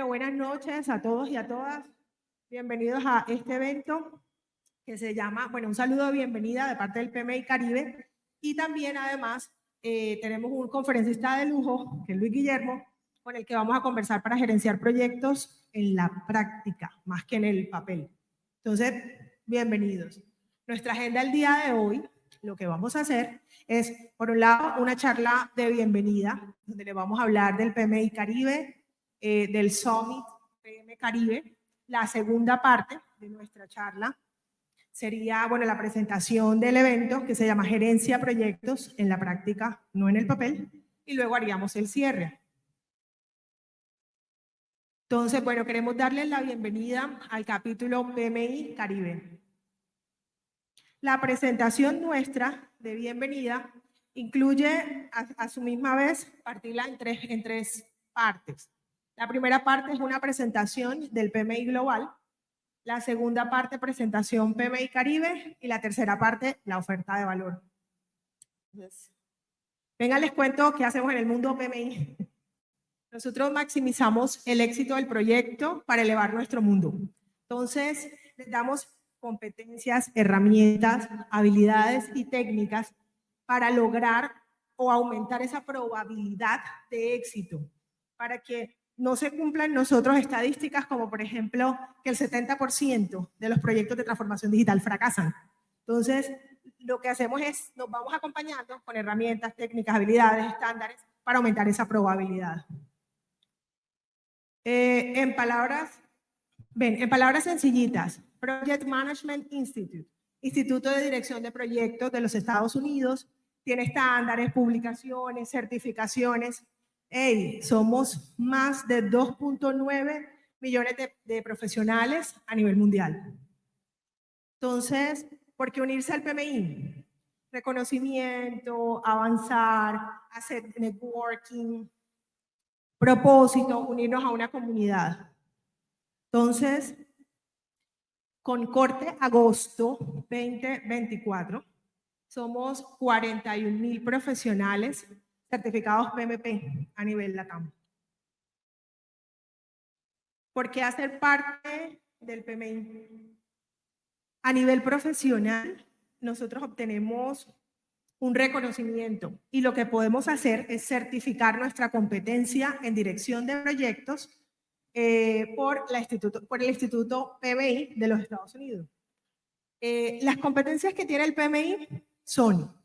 Buenas noches a todos y a todas. Bienvenidos a este evento que se llama, un saludo de bienvenida de parte del PMI Caribe. Y también, además, tenemos un conferencista de lujo, que es Luis Guillermo, con el que vamos a conversar para gerenciar proyectos en la práctica, más que en el papel. Entonces, bienvenidos. Nuestra agenda el día de hoy, lo que vamos a hacer es, por un lado, una charla de bienvenida, donde le vamos a hablar del PMI Caribe, del Summit PM Caribe. La segunda parte de nuestra charla sería, la presentación del evento que se llama Gerencia Proyectos en la práctica, no en el papel, y luego haríamos el cierre. Entonces, queremos darles la bienvenida al capítulo PMI Caribe. La presentación nuestra de bienvenida incluye a su misma vez partirla en tres partes. La primera parte es una presentación del PMI Global, la segunda parte, presentación PMI Caribe, y la tercera parte, la oferta de valor. Entonces, venga, les cuento qué hacemos en el mundo PMI. Nosotros maximizamos el éxito del proyecto para elevar nuestro mundo. Entonces, les damos competencias, herramientas, habilidades y técnicas para lograr o aumentar esa probabilidad de éxito, para que no se cumplan nosotros estadísticas como, por ejemplo, que el 70% de los proyectos de transformación digital fracasan. Entonces, lo que hacemos es, nos vamos acompañando con herramientas, técnicas, habilidades, estándares para aumentar esa probabilidad. En palabras sencillitas, Project Management Institute, Instituto de Dirección de Proyectos de los Estados Unidos, tiene estándares, publicaciones, certificaciones. Somos más de 2.9 millones de profesionales a nivel mundial. Entonces, ¿por qué unirse al PMI? Reconocimiento, avanzar, hacer networking, propósito, unirnos a una comunidad. Entonces, con corte agosto 2024, somos 41,000 profesionales certificados PMP a nivel LATAM. ¿Por qué hacer parte del PMI? A nivel profesional, nosotros obtenemos un reconocimiento y lo que podemos hacer es certificar nuestra competencia en dirección de proyectos por el Instituto PMI de los Estados Unidos. Las competencias que tiene el PMI son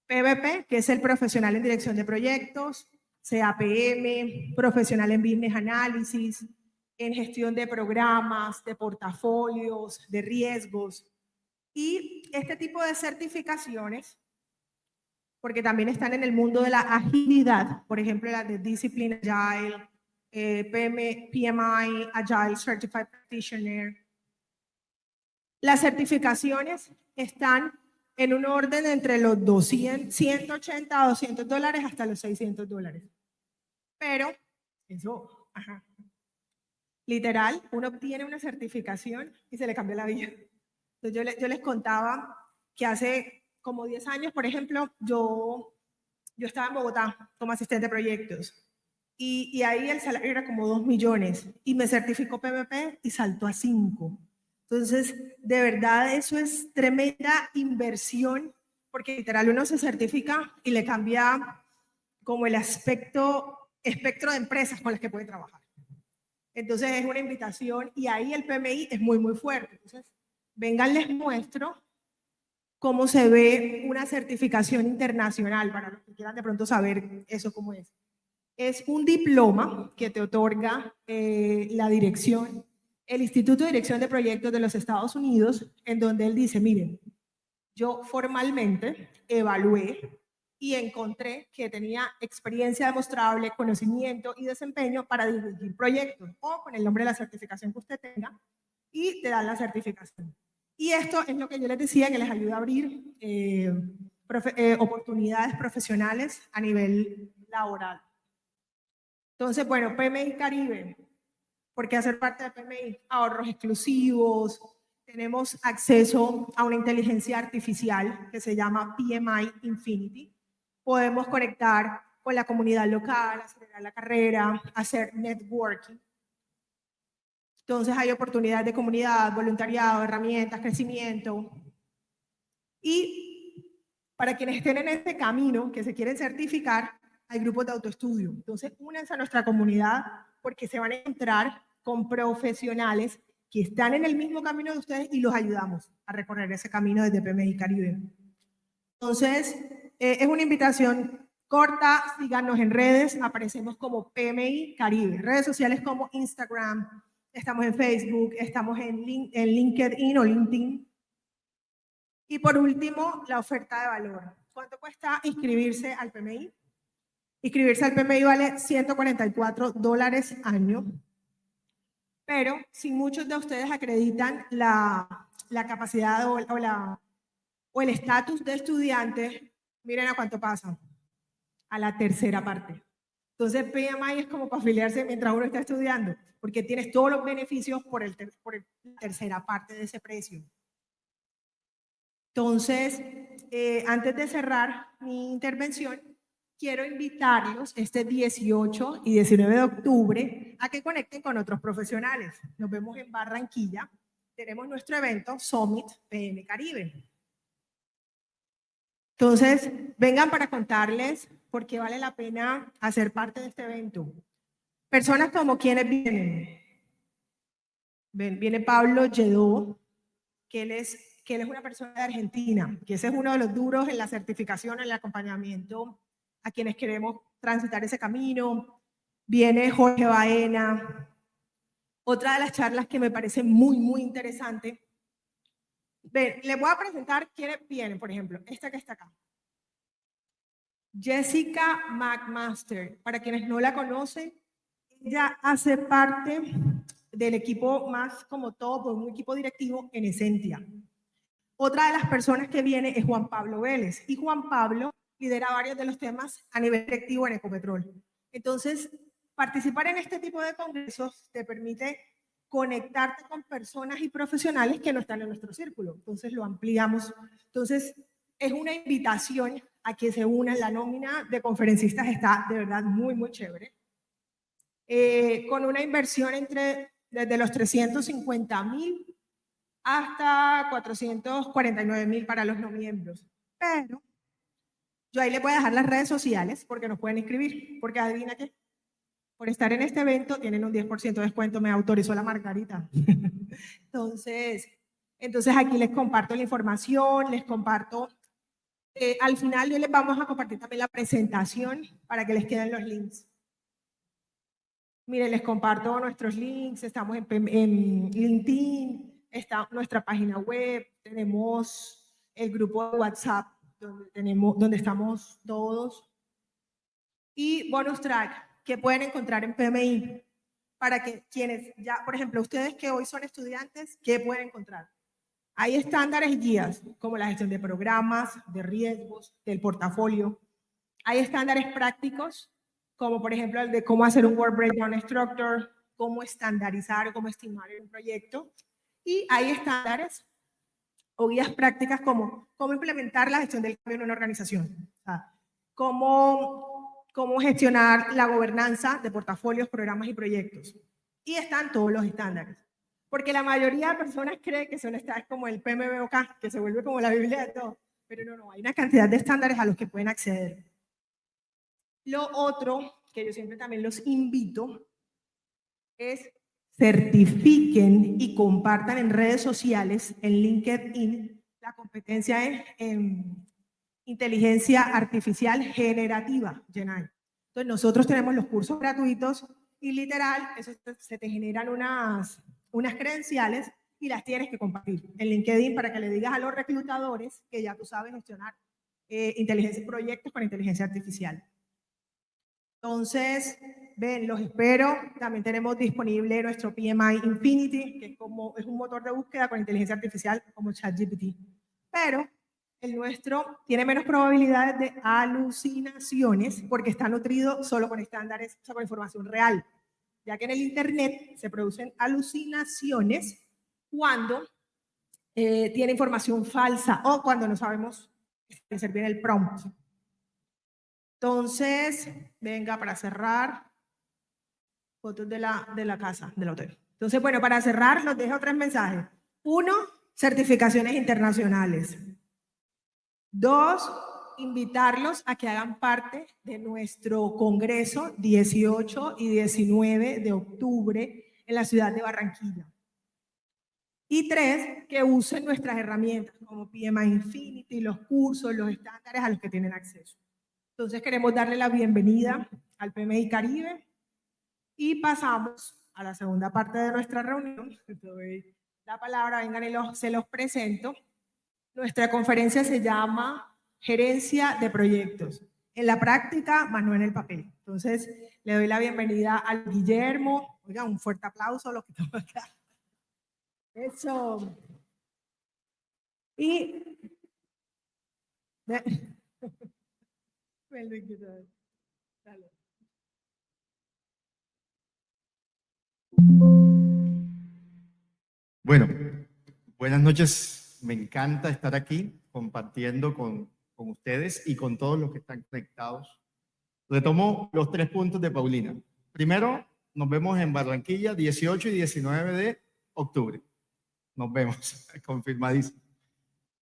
PVP, que es el profesional en dirección de proyectos, CAPM, profesional en business analysis, en gestión de programas, de portafolios, de riesgos. Y este tipo de certificaciones, porque también están en el mundo de la agilidad, por ejemplo, la de Discipline Agile, PMI, Agile Certified Practitioner. Las certificaciones están en un orden entre los $180 a $200 hasta los $600. Pero eso, literal, uno obtiene una certificación y se le cambia la vida. Entonces yo les contaba que hace como 10 años, por ejemplo, yo estaba en Bogotá como asistente de proyectos y ahí el salario era como 2 millones y me certificó PMP y saltó a 5. Entonces, de verdad, eso es tremenda inversión porque literal uno se certifica y le cambia como el espectro de empresas con las que puede trabajar. Entonces, es una invitación y ahí el PMI es muy, muy fuerte. Entonces, vengan, les muestro cómo se ve una certificación internacional para los que quieran de pronto saber eso cómo es. Es un diploma que te otorga la dirección, el Instituto de Dirección de Proyectos de los Estados Unidos, en donde él dice, miren, yo formalmente evalué y encontré que tenía experiencia demostrable, conocimiento y desempeño para dirigir proyectos, o con el nombre de la certificación que usted tenga, y te dan la certificación. Y esto es lo que yo les decía, que les ayuda a abrir oportunidades profesionales a nivel laboral. Entonces, PMI Caribe, ¿por qué hacer parte de PMI? Ahorros exclusivos, tenemos acceso a una inteligencia artificial que se llama PMI Infinity. Podemos conectar con la comunidad local, acelerar la carrera, hacer networking. Entonces hay oportunidades de comunidad, voluntariado, herramientas, crecimiento. Y para quienes estén en este camino, que se quieren certificar, hay grupos de autoestudio. Entonces, únanse a nuestra comunidad porque se van a encontrar con profesionales que están en el mismo camino de ustedes y los ayudamos a recorrer ese camino desde PMI Caribe. Entonces, es una invitación corta, síganos en redes, aparecemos como PMI Caribe, redes sociales como Instagram, estamos en Facebook, estamos en LinkedIn o LinkedIn. Y por último, la oferta de valor. ¿Cuánto cuesta inscribirse al PMI? Inscribirse al PMI vale $144 año, pero si muchos de ustedes acreditan la capacidad o el estatus de estudiante, miren a cuánto pasa, a la tercera parte. Entonces, PMI es como para afiliarse mientras uno está estudiando, porque tienes todos los beneficios por la tercera parte de ese precio. Entonces, antes de cerrar mi intervención, quiero invitarlos este 18 y 19 de octubre a que conecten con otros profesionales. Nos vemos en Barranquilla. Tenemos nuestro evento Summit PM Caribe. Entonces, vengan para contarles por qué vale la pena hacer parte de este evento. Personas como quienes vienen. Viene Pablo Lledó, que él es una persona de Argentina, que ese es uno de los duros en la certificación, en el acompañamiento a quienes queremos transitar ese camino. Viene Jorge Baena. Otra de las charlas que me parece muy, muy interesante. Ven, les voy a presentar quiénes vienen, por ejemplo, esta que está acá. Jessica McMaster, para quienes no la conocen, ella hace parte del equipo más como top, un equipo directivo en Essentia. Otra de las personas que viene es Juan Pablo Vélez, y Juan Pablo lidera varios de los temas a nivel directivo en Ecopetrol. Entonces, participar en este tipo de congresos te permite conectarte con personas y profesionales que no están en nuestro círculo. Entonces, lo ampliamos. Entonces, es una invitación a que se unan. La nómina de conferencistas está de verdad muy, muy chévere. Con una inversión desde los 350,000 hasta 449,000 para los no miembros. Pero yo ahí les voy a dejar las redes sociales porque nos pueden inscribir. Porque adivina qué, por estar en este evento tienen un 10% de descuento, me autorizó la Margarita. entonces aquí les comparto la información, les comparto. Al final yo les vamos a compartir también la presentación para que les queden los links. Miren, les comparto nuestros links, estamos en LinkedIn, está nuestra página web, tenemos el grupo de WhatsApp donde estamos todos. Y bonus track que pueden encontrar en PMI para que quienes ya, por ejemplo, ustedes que hoy son estudiantes, ¿qué pueden encontrar? Hay estándares y guías como la gestión de programas, de riesgos, del portafolio. Hay estándares prácticos como por ejemplo el de cómo hacer un Work Breakdown Structure, cómo estandarizar o cómo estimar un proyecto. Y hay estándares o guías prácticas como cómo implementar la gestión del cambio en una organización, o sea, cómo gestionar la gobernanza de portafolios, programas y proyectos. Y están todos los estándares. Porque la mayoría de personas cree que son estándares como el PMBOK, que se vuelve como la Biblia de todo. Pero no, hay una cantidad de estándares a los que pueden acceder. Lo otro que yo siempre también los invito es certifiquen y compartan en redes sociales, en LinkedIn, la competencia en inteligencia artificial generativa, GenAI. Entonces nosotros tenemos los cursos gratuitos y literal, eso se te generan unas credenciales y las tienes que compartir en LinkedIn para que le digas a los reclutadores que ya tú sabes gestionar proyectos con inteligencia artificial. Entonces, ven, los espero. También tenemos disponible nuestro PMI Infinity, que es un motor de búsqueda con inteligencia artificial como ChatGPT. Pero el nuestro tiene menos probabilidades de alucinaciones porque está nutrido solo con estándares, o sea, con información real. Ya que en el Internet se producen alucinaciones cuando tiene información falsa o cuando no sabemos hacer bien el prompt. Entonces, venga, para cerrar, fotos de la casa, del hotel. Entonces, bueno, para cerrar, los dejo 3 mensajes. 1, certificaciones internacionales. 2, invitarlos a que hagan parte de nuestro congreso 18 y 19 de octubre en la ciudad de Barranquilla. Y 3, que usen nuestras herramientas como PMI Infinity, los cursos, los estándares a los que tienen acceso. Entonces queremos darle la bienvenida al PMI Caribe y pasamos a la segunda parte de nuestra reunión. Doy la palabra, vengan y se los presento. Nuestra conferencia se llama Gerencia de Proyectos. En la práctica, más no en el papel. Entonces, le doy la bienvenida al Guillermo. Oiga, un fuerte aplauso a los que están acá. Eso. Y... Bueno, buenas noches. Me encanta estar aquí compartiendo con ustedes y con todos los que están conectados. Retomo los 3 puntos de Paulina. Primero, nos vemos en Barranquilla 18 y 19 de octubre. Nos vemos, confirmadísimo.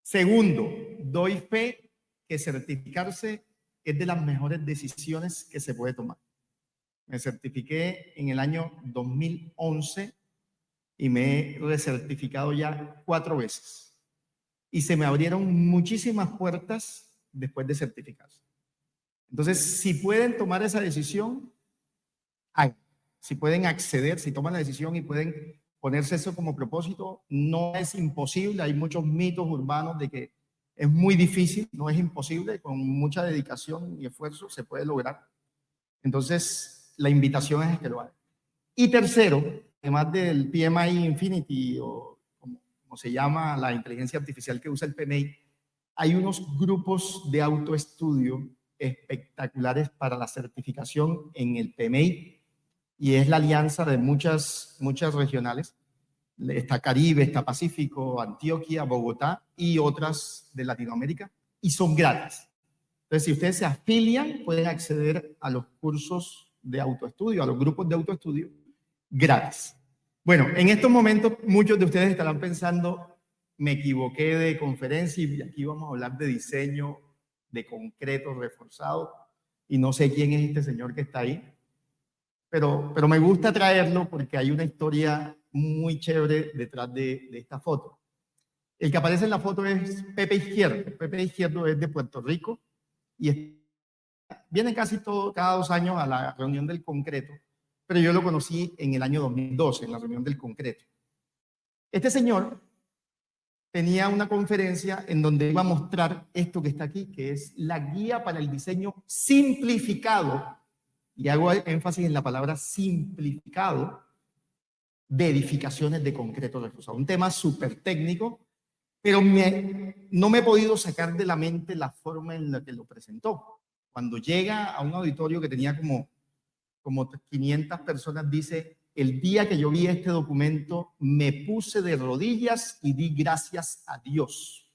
Segundo, doy fe que certificarse es de las mejores decisiones que se puede tomar. Me certifiqué en el año 2011 y me he recertificado ya 4 veces. Y se me abrieron muchísimas puertas después de certificarse. Entonces, si pueden tomar esa decisión, hagan. Si pueden acceder, si toman la decisión y pueden ponerse eso como propósito, no es imposible. Hay muchos mitos urbanos de que es muy difícil, no es imposible. Con mucha dedicación y esfuerzo se puede lograr. Entonces, la invitación es que lo hagan. Y tercero, además del PMI Infinity o como se llama la inteligencia artificial que usa el PMI, hay unos grupos de autoestudio espectaculares para la certificación en el PMI y es la alianza de muchas regionales. Está Caribe, está Pacífico, Antioquia, Bogotá y otras de Latinoamérica y son gratis. Entonces, si ustedes se afilian, pueden acceder a los cursos de autoestudio, a los grupos de autoestudio gratis. Bueno, en estos momentos muchos de ustedes estarán pensando, me equivoqué de conferencia y aquí vamos a hablar de diseño de concreto reforzado y no sé quién es este señor que está ahí, pero me gusta traerlo porque hay una historia muy chévere detrás de esta foto. El que aparece en la foto es Pepe Izquierdo. Pepe Izquierdo es de Puerto Rico y viene casi cada 2 años a la reunión del concreto, pero yo lo conocí en el año 2012, en la reunión del concreto. Este señor tenía una conferencia en donde iba a mostrar esto que está aquí, que es la guía para el diseño simplificado, y hago énfasis en la palabra simplificado, de edificaciones de concreto reforzado. Un tema súper técnico, pero no me he podido sacar de la mente la forma en la que lo presentó. Cuando llega a un auditorio que tenía como 500 personas, dice, el día que yo vi este documento, me puse de rodillas y di gracias a Dios,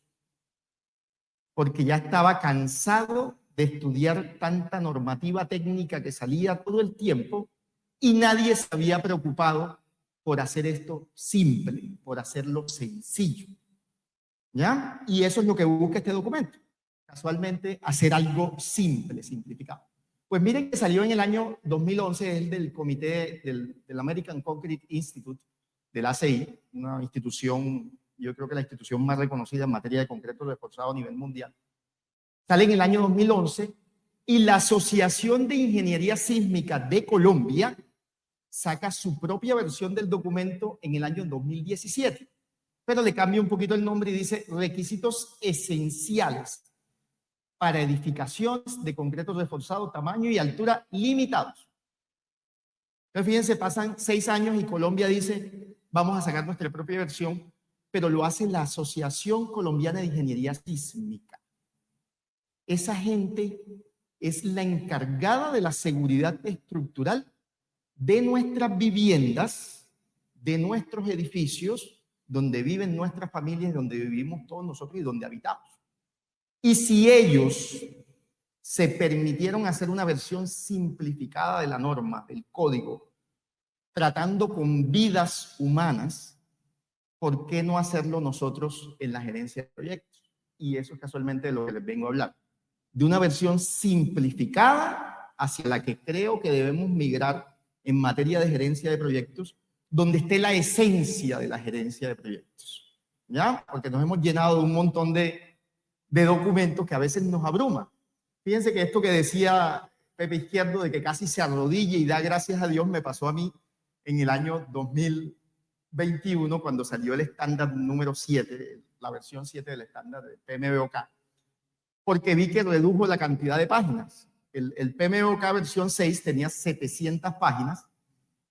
porque ya estaba cansado de estudiar tanta normativa técnica que salía todo el tiempo y nadie se había preocupado por hacer esto simple, por hacerlo sencillo. ¿Ya? Y eso es lo que busca este documento. Casualmente, hacer algo simple, simplificado. Pues miren que salió en el año 2011, es del comité del American Concrete Institute, del ACI, una institución, yo creo que la institución más reconocida en materia de concreto reforzado a nivel mundial. Sale en el año 2011 y la Asociación de Ingeniería Sísmica de Colombia saca su propia versión del documento en el año 2017, pero le cambia un poquito el nombre y dice requisitos esenciales para edificaciones de concreto reforzado, tamaño y altura limitados. Entonces, fíjense, pasan 6 años y Colombia dice, vamos a sacar nuestra propia versión, pero lo hace la Asociación Colombiana de Ingeniería Sísmica. Esa gente es la encargada de la seguridad estructural de nuestras viviendas, de nuestros edificios, donde viven nuestras familias, donde vivimos todos nosotros y donde habitamos. Y si ellos se permitieron hacer una versión simplificada de la norma, del código, tratando con vidas humanas, ¿por qué no hacerlo nosotros en la gerencia de proyectos? Y eso es casualmente de lo que les vengo a hablar. De una versión simplificada hacia la que creo que debemos migrar en materia de gerencia de proyectos, donde esté la esencia de la gerencia de proyectos. ¿Ya? Porque nos hemos llenado de un montón de documentos que a veces nos abruma. Fíjense que esto que decía Pepe Izquierdo de que casi se arrodilla y da gracias a Dios me pasó a mí en el año 2021 cuando salió el estándar número 7, la versión 7 del estándar de PMBOK, porque vi que redujo la cantidad de páginas. El PMBOK versión 6 tenía 700 páginas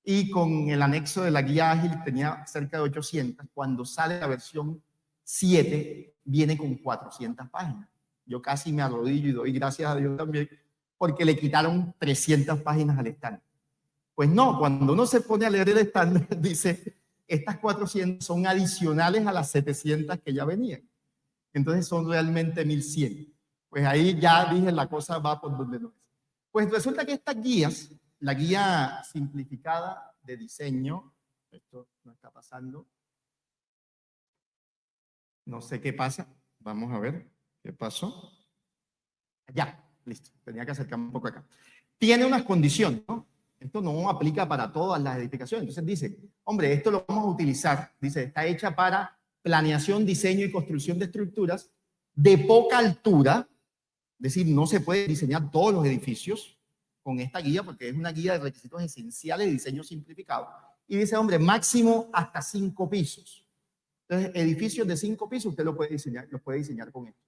y con el anexo de la guía ágil tenía cerca de 800. Cuando sale la versión 7 viene con 400 páginas. Yo casi me arrodillo y doy gracias a Dios también porque le quitaron 300 páginas al estándar. Pues no, cuando uno se pone a leer el estándar dice, estas 400 son adicionales a las 700 que ya venían. Entonces son realmente 1100. Pues ahí ya dije, la cosa va por donde no es. Pues resulta que estas guías, la guía simplificada de diseño, esto no está pasando, no sé qué pasa, vamos a ver qué pasó. Ya, listo, tenía que acercarme un poco acá. Tiene unas condiciones, ¿no? Esto no aplica para todas las edificaciones. Entonces dice, hombre, esto lo vamos a utilizar, dice, está hecha para planeación, diseño y construcción de estructuras de poca altura, es decir, no se puede diseñar todos los edificios con esta guía porque es una guía de requisitos esenciales de diseño simplificado. Y dice, hombre, máximo hasta 5 pisos. Entonces, edificios de 5 pisos usted los puede diseñar con esto.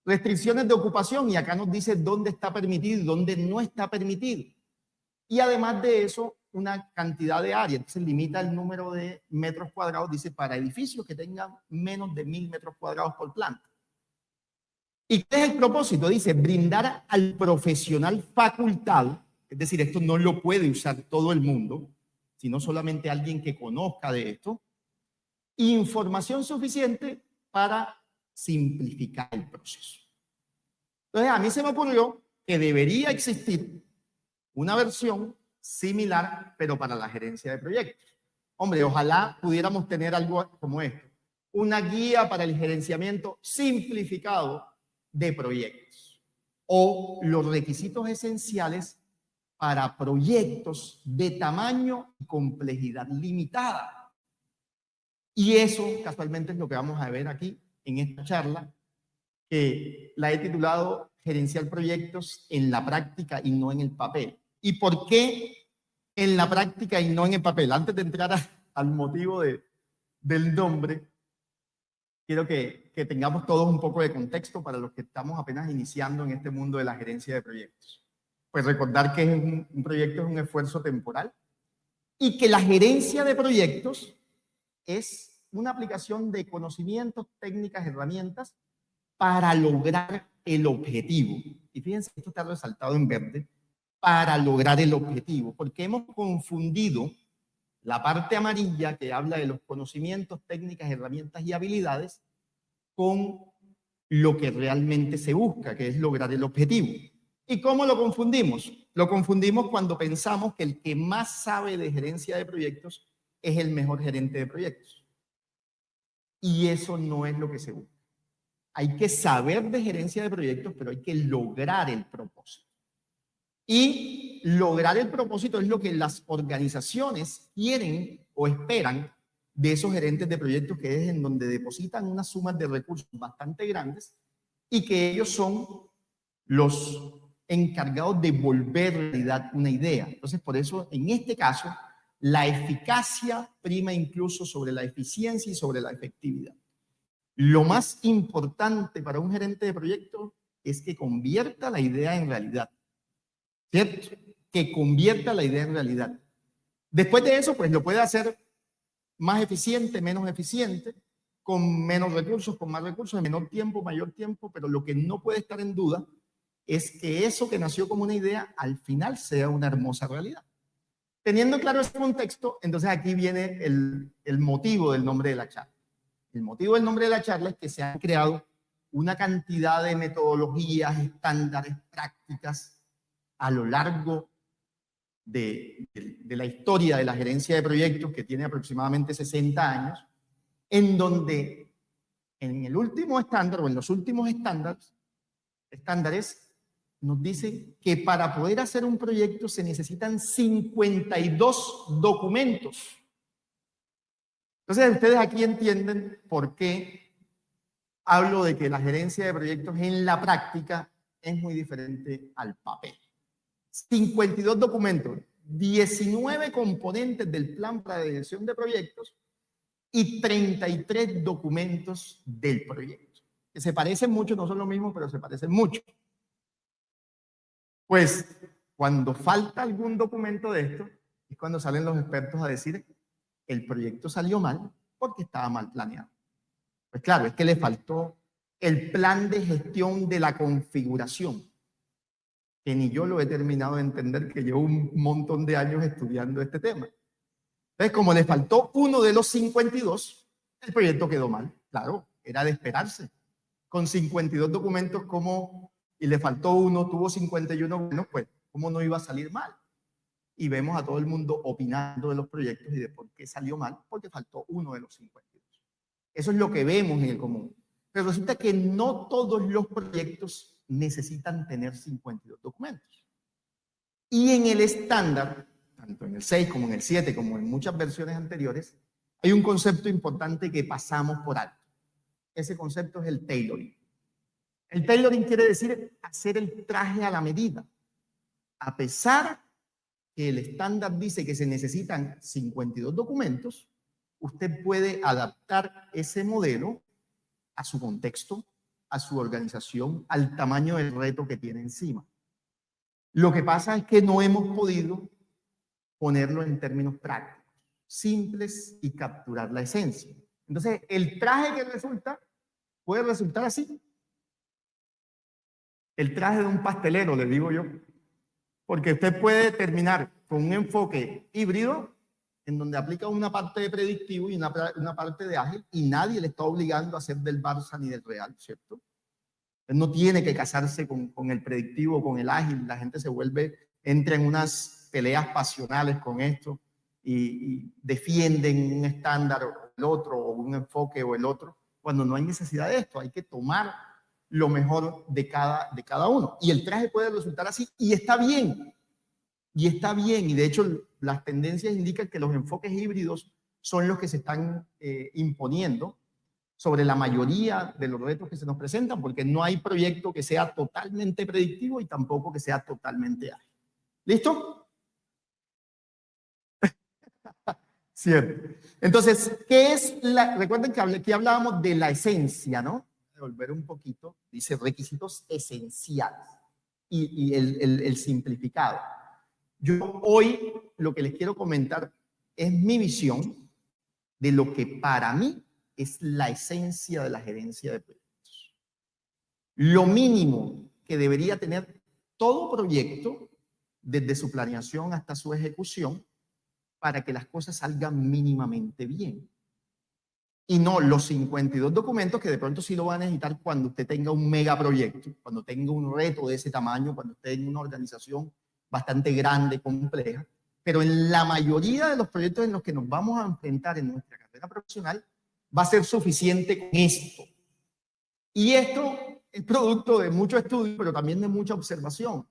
Restricciones de ocupación, y acá nos dice dónde está permitido y dónde no está permitido. Y además de eso, una cantidad de área. Entonces limita el número de metros cuadrados, dice, para edificios que tengan menos de 1000 metros cuadrados por planta. ¿Y qué es el propósito? Dice, brindar al profesional facultado, es decir, esto no lo puede usar todo el mundo, sino solamente alguien que conozca de esto, información suficiente para simplificar el proceso. Entonces, a mí se me ocurrió que debería existir una versión similar, pero para la gerencia de proyectos. Hombre, ojalá pudiéramos tener algo como esto, una guía para el gerenciamiento simplificado de proyectos o los requisitos esenciales para proyectos de tamaño y complejidad limitada. Y eso casualmente es lo que vamos a ver aquí en esta charla, que la he titulado Gerenciar proyectos en la práctica y no en el papel. ¿Y por qué en la práctica y no en el papel? Antes de entrar al motivo del nombre, quiero que tengamos todos un poco de contexto para los que estamos apenas iniciando en este mundo de la gerencia de proyectos. Pues recordar que un proyecto es un esfuerzo temporal y que la gerencia de proyectos es una aplicación de conocimientos, técnicas, herramientas para lograr el objetivo. Y fíjense, esto está resaltado en verde, para lograr el objetivo, porque hemos confundido la parte amarilla que habla de los conocimientos, técnicas, herramientas y habilidades con lo que realmente se busca, que es lograr el objetivo. ¿Y cómo lo confundimos? Lo confundimos cuando pensamos que el que más sabe de gerencia de proyectos es el mejor gerente de proyectos. Y eso no es lo que se busca. Hay que saber de gerencia de proyectos, pero hay que lograr el propósito. Y lograr el propósito es lo que las organizaciones quieren o esperan de esos gerentes de proyectos, que es en donde depositan unas sumas de recursos bastante grandes y que ellos son los encargados de volver realidad una idea. Entonces, por eso, en este caso, la eficacia prima incluso sobre la eficiencia y sobre la efectividad. Lo más importante para un gerente de proyecto es que convierta la idea en realidad. ¿Cierto? Que convierta la idea en realidad. Después de eso, pues lo puede hacer más eficiente, menos eficiente, con menos recursos, con más recursos, en menor tiempo, mayor tiempo, pero lo que no puede estar en duda es que eso que nació como una idea, al final sea una hermosa realidad. Teniendo claro este contexto, entonces aquí viene el motivo del nombre de la charla. El motivo del nombre de la charla es que se han creado una cantidad de metodologías, estándares, prácticas a lo largo de la historia de la gerencia de proyectos, que tiene aproximadamente 60 años, en donde en el último estándar o en los últimos estándares nos dicen que para poder hacer un proyecto se necesitan 52 documentos. Entonces ustedes aquí entienden por qué hablo de que la gerencia de proyectos en la práctica es muy diferente al papel. 52 documentos, 19 componentes del plan para la dirección de proyectos y 33 documentos del proyecto. Que se parecen mucho, no son lo mismo, pero se parecen mucho. Pues cuando falta algún documento de esto, es cuando salen los expertos a decir el proyecto salió mal porque estaba mal planeado. Pues claro, es que le faltó el plan de gestión de la configuración, que ni yo lo he terminado de entender, que llevo un montón de años estudiando este tema. Entonces, como le faltó uno de los 52, el proyecto quedó mal. Claro, era de esperarse. Con 52 documentos, y le faltó uno, tuvo 51, bueno, pues, ¿cómo no iba a salir mal? Y vemos a todo el mundo opinando de los proyectos y de por qué salió mal, porque faltó uno de los 52. Eso es lo que vemos en el común. Pero resulta que no todos los proyectos necesitan tener 52 documentos. Y en el estándar, tanto en el 6 como en el 7, como en muchas versiones anteriores, hay un concepto importante que pasamos por alto. Ese concepto es el tailoring. El tailoring quiere decir hacer el traje a la medida. A pesar que el estándar dice que se necesitan 52 documentos, usted puede adaptar ese modelo a su contexto, a su organización, al tamaño del reto que tiene encima. Lo que pasa es que no hemos podido ponerlo en términos prácticos, simples y capturar la esencia. Entonces, el traje que resulta puede resultar así. El traje de un pastelero, le digo yo. Porque usted puede terminar con un enfoque híbrido en donde aplica una parte de predictivo y una parte de ágil, y nadie le está obligando a hacer del Barça ni del Real, ¿cierto? Él no tiene que casarse con el predictivo, con el ágil. La gente entra en unas peleas pasionales con esto y defienden un estándar o el otro, o un enfoque o el otro, cuando no hay necesidad de esto. Hay que tomar lo mejor de cada uno. Y el traje puede resultar así, y está bien. Y está bien, y de hecho las tendencias indican que los enfoques híbridos son los que se están imponiendo sobre la mayoría de los retos que se nos presentan, porque no hay proyecto que sea totalmente predictivo y tampoco que sea totalmente ágil. ¿Listo? Cierto. Entonces, recuerden que aquí hablábamos de la esencia, ¿no? Volver un poquito, dice requisitos esenciales y el simplificado. Yo hoy lo que les quiero comentar es mi visión de lo que para mí es la esencia de la gerencia de proyectos. Lo mínimo que debería tener todo proyecto, desde su planeación hasta su ejecución, para que las cosas salgan mínimamente bien. Y no los 52 documentos que de pronto sí lo van a necesitar cuando usted tenga un megaproyecto, cuando tenga un reto de ese tamaño, cuando usted tenga una organización bastante grande, compleja. Pero en la mayoría de los proyectos en los que nos vamos a enfrentar en nuestra carrera profesional, va a ser suficiente con esto. Y esto es producto de mucho estudio, pero también de mucha observación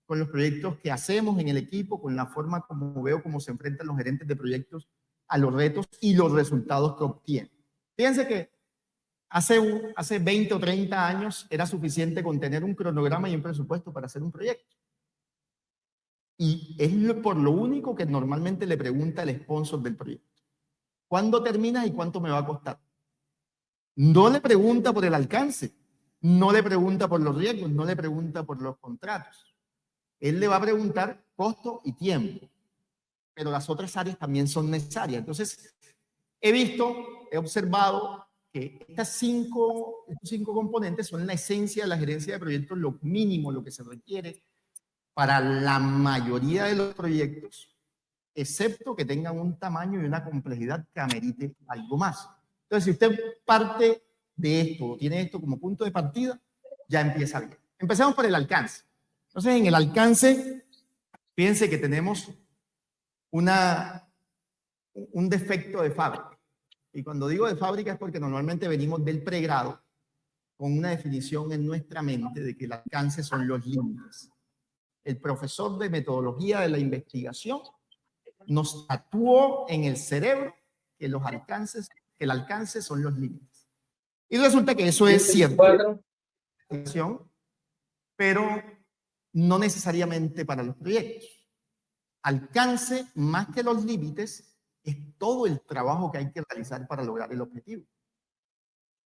con los proyectos que hacemos en el equipo, con la forma como veo cómo se enfrentan los gerentes de proyectos a los retos y los resultados que obtienen. Fíjense que hace 20 o 30 años era suficiente con tener un cronograma y un presupuesto para hacer un proyecto. Y es por lo único que normalmente le pregunta el sponsor del proyecto. ¿Cuándo terminas y cuánto me va a costar? No le pregunta por el alcance, no le pregunta por los riesgos, no le pregunta por los contratos. Él le va a preguntar costo y tiempo, pero las otras áreas también son necesarias. Entonces, he observado que estos cinco componentes son la esencia de la gerencia de proyectos, lo mínimo, lo que se requiere para la mayoría de los proyectos, excepto que tengan un tamaño y una complejidad que amerite algo más. Entonces, si usted parte de esto, o tiene esto como punto de partida, ya empieza bien. Empecemos por el alcance. Entonces, en el alcance, Fíjense que tenemos un defecto de fábrica. Y cuando digo de fábrica es porque normalmente venimos del pregrado con una definición en nuestra mente de que el alcance son los límites. El profesor de metodología de la investigación nos tatuó en el cerebro que el alcance son los límites. Y resulta que eso es cierto, pero no necesariamente para los proyectos. Alcance, más que los límites, es todo el trabajo que hay que realizar para lograr el objetivo.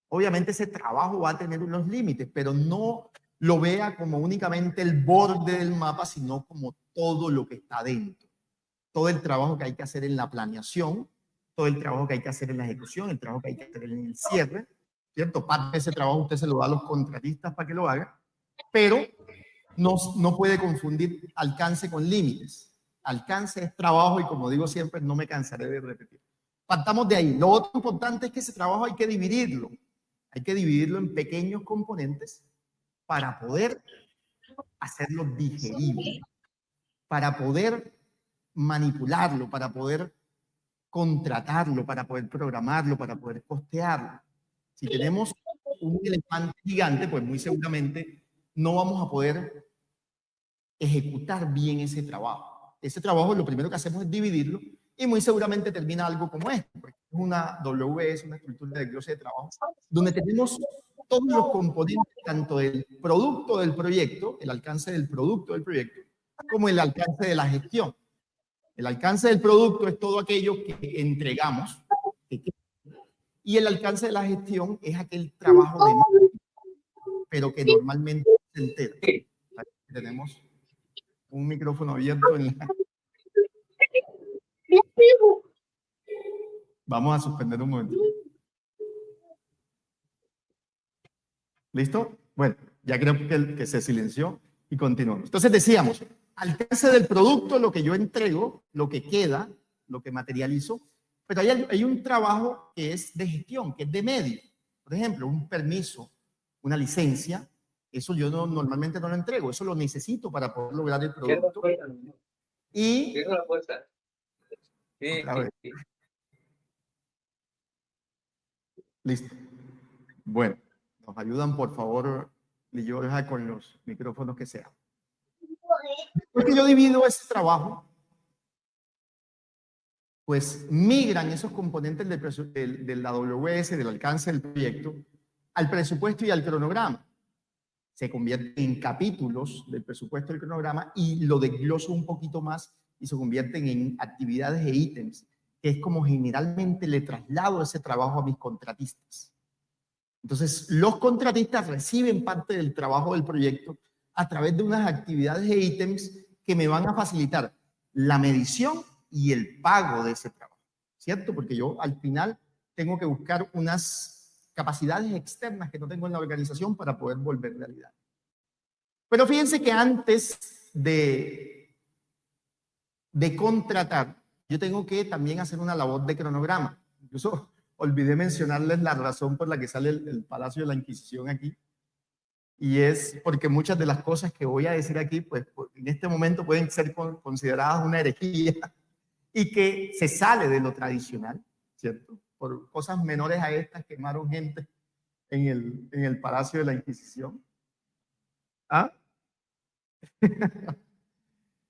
Obviamente ese trabajo va a tener unos límites, pero no lo vea como únicamente el borde del mapa, sino como todo lo que está dentro. Todo el trabajo que hay que hacer en la planeación, todo el trabajo que hay que hacer en la ejecución, el trabajo que hay que hacer en el cierre, ¿cierto? Parte de ese trabajo usted se lo da a los contratistas para que lo hagan, pero no puede confundir alcance con límites. Alcance es trabajo y, como digo siempre, no me cansaré de repetir. Partamos de ahí. Lo otro importante es que ese trabajo hay que dividirlo. Hay que dividirlo en pequeños componentes para poder hacerlo digerible, para poder manipularlo, para poder contratarlo, para poder programarlo, para poder costearlo. Si tenemos un elefante gigante, pues muy seguramente no vamos a poder ejecutar bien ese trabajo. Ese trabajo lo primero que hacemos es dividirlo y muy seguramente termina algo como esto, porque es una WS, una estructura de desglose de trabajo, donde tenemos todos los componentes, tanto del producto del proyecto, el alcance del producto del proyecto, como el alcance de la gestión. El alcance del producto es todo aquello que entregamos, y el alcance de la gestión es aquel trabajo de pero que normalmente se entera. Tenemos un micrófono abierto en la... Vamos a suspender un momento. ¿Listo? Bueno, ya creo que se silenció y continuamos. Entonces decíamos, alcance del producto, lo que yo entrego, lo que queda, lo que materializo, pero hay un trabajo que es de gestión, que es de medio. Por ejemplo, un permiso, una licencia, eso yo normalmente no lo entrego, eso lo necesito para poder lograr el producto. Y... Cierra la puerta. Listo. Bueno, nos ayudan por favor, Lilloja, con los micrófonos que sean. Porque yo divido ese trabajo, pues migran esos componentes de la AWS, del alcance del proyecto, al presupuesto y al cronograma. Se convierten en capítulos del presupuesto y el cronograma y lo desgloso un poquito más y se convierten en actividades e ítems, que es como generalmente le traslado ese trabajo a mis contratistas. Entonces, los contratistas reciben parte del trabajo del proyecto a través de unas actividades e ítems que me van a facilitar la medición y el pago de ese trabajo, ¿cierto? Porque yo al final tengo que buscar unas capacidades externas que no tengo en la organización para poder volver realidad. Pero fíjense que antes de contratar, yo tengo que también hacer una labor de cronograma. Incluso olvidé mencionarles la razón por la que sale el Palacio de la Inquisición aquí. Y es porque muchas de las cosas que voy a decir aquí, pues en este momento pueden ser consideradas una herejía y que se sale de lo tradicional, ¿cierto? Por cosas menores a estas quemaron gente en el Palacio de la Inquisición. ¿Ah?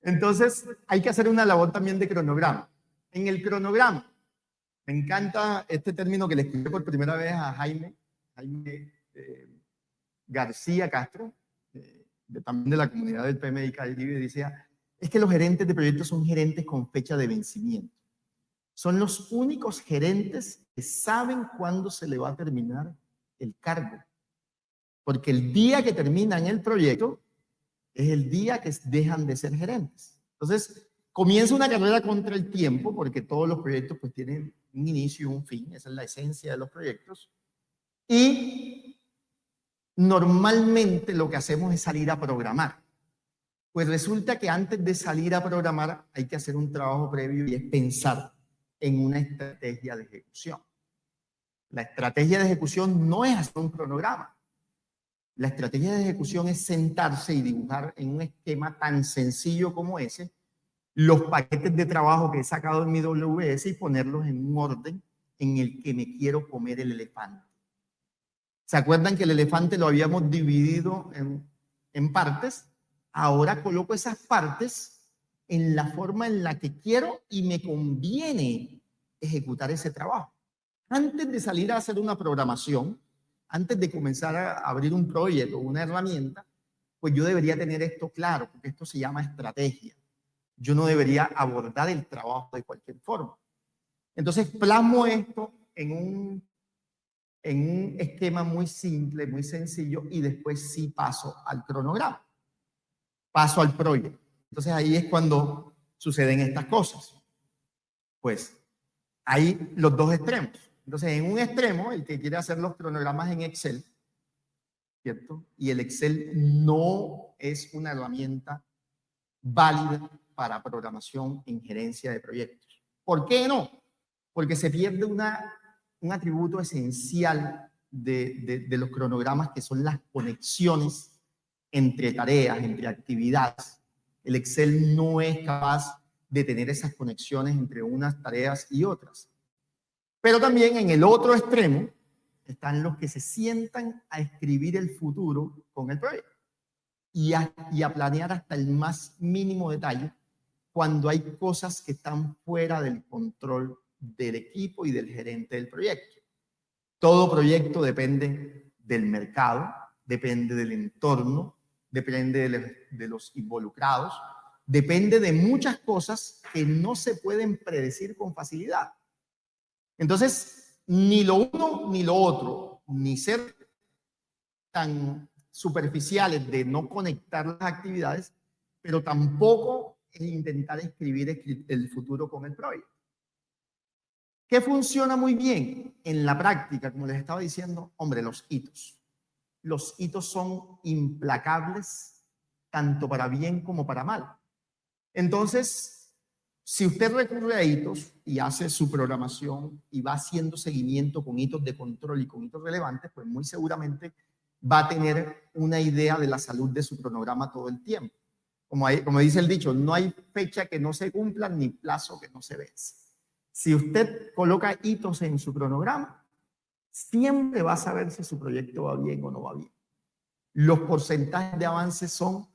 Entonces, hay que hacer una labor también de cronograma. En el cronograma, me encanta este término que le escuché por primera vez a Jaime García Castro, también de la comunidad del PMI Caribe, decía, es que los gerentes de proyectos son gerentes con fecha de vencimiento. Son los únicos gerentes que saben cuándo se le va a terminar el cargo. Porque el día que terminan el proyecto es el día que dejan de ser gerentes. Entonces, comienza una carrera contra el tiempo, porque todos los proyectos pues tienen un inicio y un fin, esa es la esencia de los proyectos. Y normalmente lo que hacemos es salir a programar. Pues resulta que antes de salir a programar hay que hacer un trabajo previo y es pensar en una estrategia de ejecución. La estrategia de ejecución no es hacer un cronograma. La estrategia de ejecución es sentarse y dibujar en un esquema tan sencillo como ese los paquetes de trabajo que he sacado en mi WS y ponerlos en un orden en el que me quiero comer el elefante. ¿Se acuerdan que el elefante lo habíamos dividido en partes? Ahora coloco esas partes en la forma en la que quiero y me conviene ejecutar ese trabajo. Antes de salir a hacer una programación, antes de comenzar a abrir un proyecto o una herramienta, pues yo debería tener esto claro, porque esto se llama estrategia. Yo no debería abordar el trabajo de cualquier forma. Entonces plasmo esto en un esquema muy simple, muy sencillo, y después sí paso al cronograma, paso al proyecto. Entonces ahí es cuando suceden estas cosas. Pues hay los dos extremos. Entonces en un extremo, el que quiere hacer los cronogramas en Excel, ¿cierto? Y el Excel no es una herramienta válida para programación en gerencia de proyectos. ¿Por qué no? Porque se pierde un atributo esencial de los cronogramas, que son las conexiones entre tareas, entre actividades. El Excel no es capaz de tener esas conexiones entre unas tareas y otras. Pero también en el otro extremo están los que se sientan a escribir el futuro con el proyecto y a planear hasta el más mínimo detalle cuando hay cosas que están fuera del control del equipo y del gerente del proyecto. Todo proyecto depende del mercado, depende del entorno, depende de los involucrados, depende de muchas cosas que no se pueden predecir con facilidad. Entonces, ni lo uno ni lo otro, ni ser tan superficiales de no conectar las actividades, pero tampoco intentar escribir el futuro con el proyecto. ¿Qué funciona muy bien en la práctica? Como les estaba diciendo, hombre, los hitos. Los hitos son implacables, tanto para bien como para mal. Entonces, si usted recurre a hitos y hace su programación y va haciendo seguimiento con hitos de control y con hitos relevantes, pues muy seguramente va a tener una idea de la salud de su cronograma todo el tiempo. Como dice el dicho, no hay fecha que no se cumpla ni plazo que no se vence. Si usted coloca hitos en su cronograma, siempre va a saber si su proyecto va bien o no va bien. Los porcentajes de avance son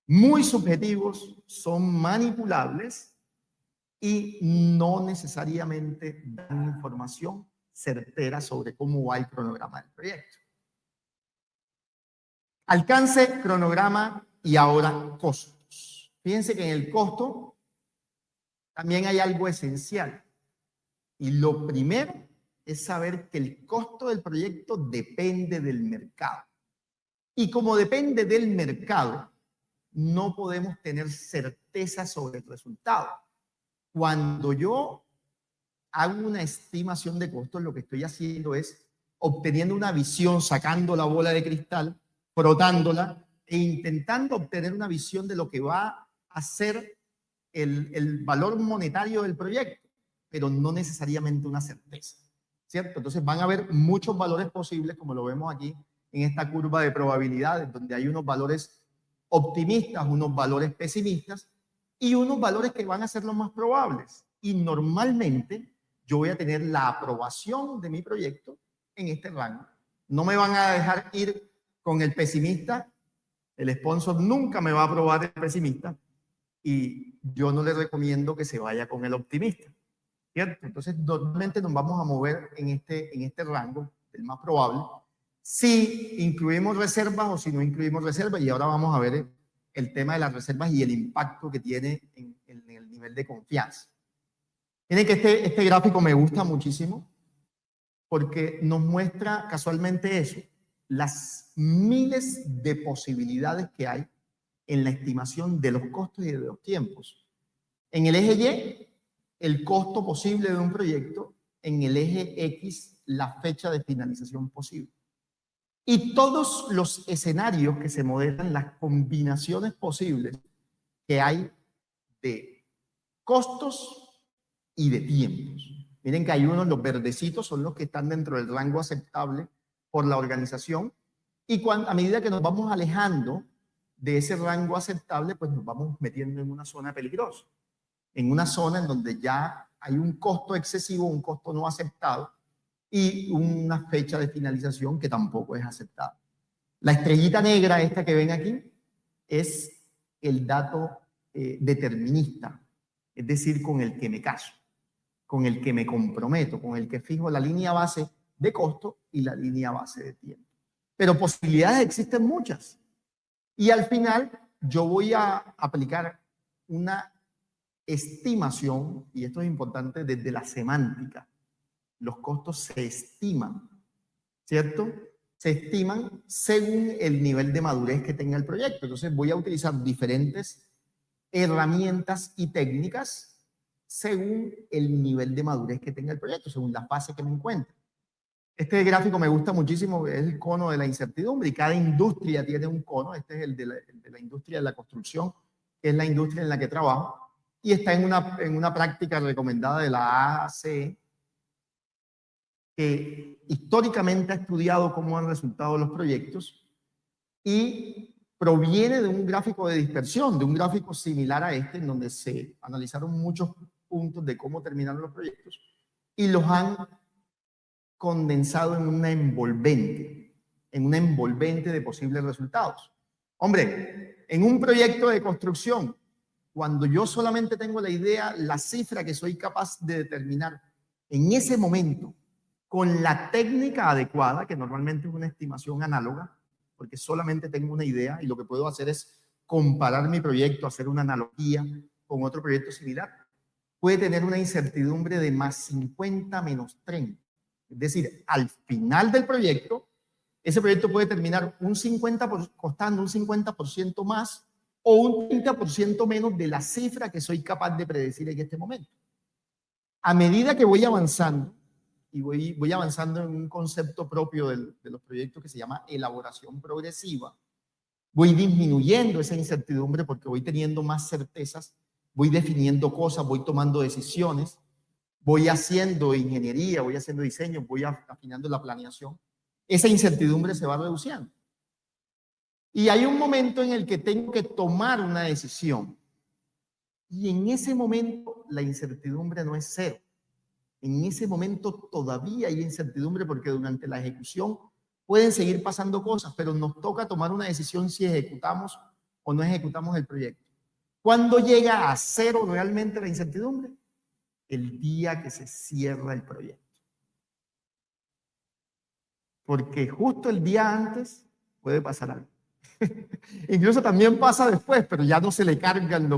muy subjetivos, son manipulables y no necesariamente dan información certera sobre cómo va el cronograma del proyecto. Alcance, cronograma y ahora costos. Fíjense que en el costo también hay algo esencial. Y lo primero es saber que el costo del proyecto depende del mercado. Y como depende del mercado, no podemos tener certeza sobre el resultado. Cuando yo hago una estimación de costos, lo que estoy haciendo es obteniendo una visión, sacando la bola de cristal, frotándola e intentando obtener una visión de lo que va a ser el valor monetario del proyecto, pero no necesariamente una certeza, ¿cierto? Entonces van a haber muchos valores posibles, como lo vemos aquí en esta curva de probabilidades, donde hay unos valores optimistas, unos valores pesimistas y unos valores que van a ser los más probables. Y normalmente yo voy a tener la aprobación de mi proyecto en este rango. No me van a dejar ir con el pesimista. El sponsor nunca me va a aprobar el pesimista y yo no le recomiendo que se vaya con el optimista, ¿cierto? Entonces normalmente nos vamos a mover en este rango, el más probable, si incluimos reservas o si no incluimos reservas, y ahora vamos a ver el tema de las reservas y el impacto que tiene en el nivel de confianza. Miren que este gráfico me gusta muchísimo porque nos muestra casualmente eso, las miles de posibilidades que hay en la estimación de los costos y de los tiempos. En el eje Y, el costo posible de un proyecto, en el eje X, la fecha de finalización posible. Y todos los escenarios que se modelan, las combinaciones posibles que hay de costos y de tiempos. Miren que hay unos, los verdecitos, son los que están dentro del rango aceptable por la organización. Y a medida que nos vamos alejando de ese rango aceptable, pues nos vamos metiendo en una zona peligrosa. en una zona en donde ya hay un costo excesivo, un costo no aceptado y una fecha de finalización que tampoco es aceptada. La estrellita negra, esta que ven aquí, es el dato determinista, es decir, con el que me caso, con el que me comprometo, con el que fijo la línea base de costo y la línea base de tiempo. Pero posibilidades existen muchas. Y al final yo voy a aplicar una estimación, y esto es importante desde la semántica. Los costos se estiman, ¿cierto? Se estiman según el nivel de madurez que tenga el proyecto. Entonces voy a utilizar diferentes herramientas y técnicas según el nivel de madurez que tenga el proyecto, según la fase que me encuentre. Este gráfico me gusta muchísimo, es el cono de la incertidumbre y cada industria tiene un cono. Este es el de la industria de la construcción, que es la industria en la que trabajo, y está en una práctica recomendada de la AACE, que históricamente ha estudiado cómo han resultado los proyectos y proviene de un gráfico de dispersión, de un gráfico similar a este, en donde se analizaron muchos puntos de cómo terminaron los proyectos y los han condensado en una envolvente de posibles resultados. Hombre, en un proyecto de construcción, cuando yo solamente tengo la idea, la cifra que soy capaz de determinar en ese momento, con la técnica adecuada, que normalmente es una estimación análoga, porque solamente tengo una idea y lo que puedo hacer es comparar mi proyecto, hacer una analogía con otro proyecto similar, puede tener una incertidumbre de más 50 menos 30. Es decir, al final del proyecto, ese proyecto puede terminar costando un 50% más o un 30% menos de la cifra que soy capaz de predecir en este momento. A medida que voy avanzando, y voy avanzando en un concepto propio de los proyectos que se llama elaboración progresiva, voy disminuyendo esa incertidumbre porque voy teniendo más certezas, voy definiendo cosas, voy tomando decisiones, voy haciendo ingeniería, voy haciendo diseño, voy afinando la planeación. Esa incertidumbre se va reduciendo. Y hay un momento en el que tengo que tomar una decisión. Y en ese momento la incertidumbre no es cero. En ese momento todavía hay incertidumbre porque durante la ejecución pueden seguir pasando cosas, pero nos toca tomar una decisión si ejecutamos o no ejecutamos el proyecto. ¿Cuándo llega a cero realmente la incertidumbre? El día que se cierra el proyecto. Porque justo el día antes puede pasar algo. Incluso también pasa después, pero ya no se le cargan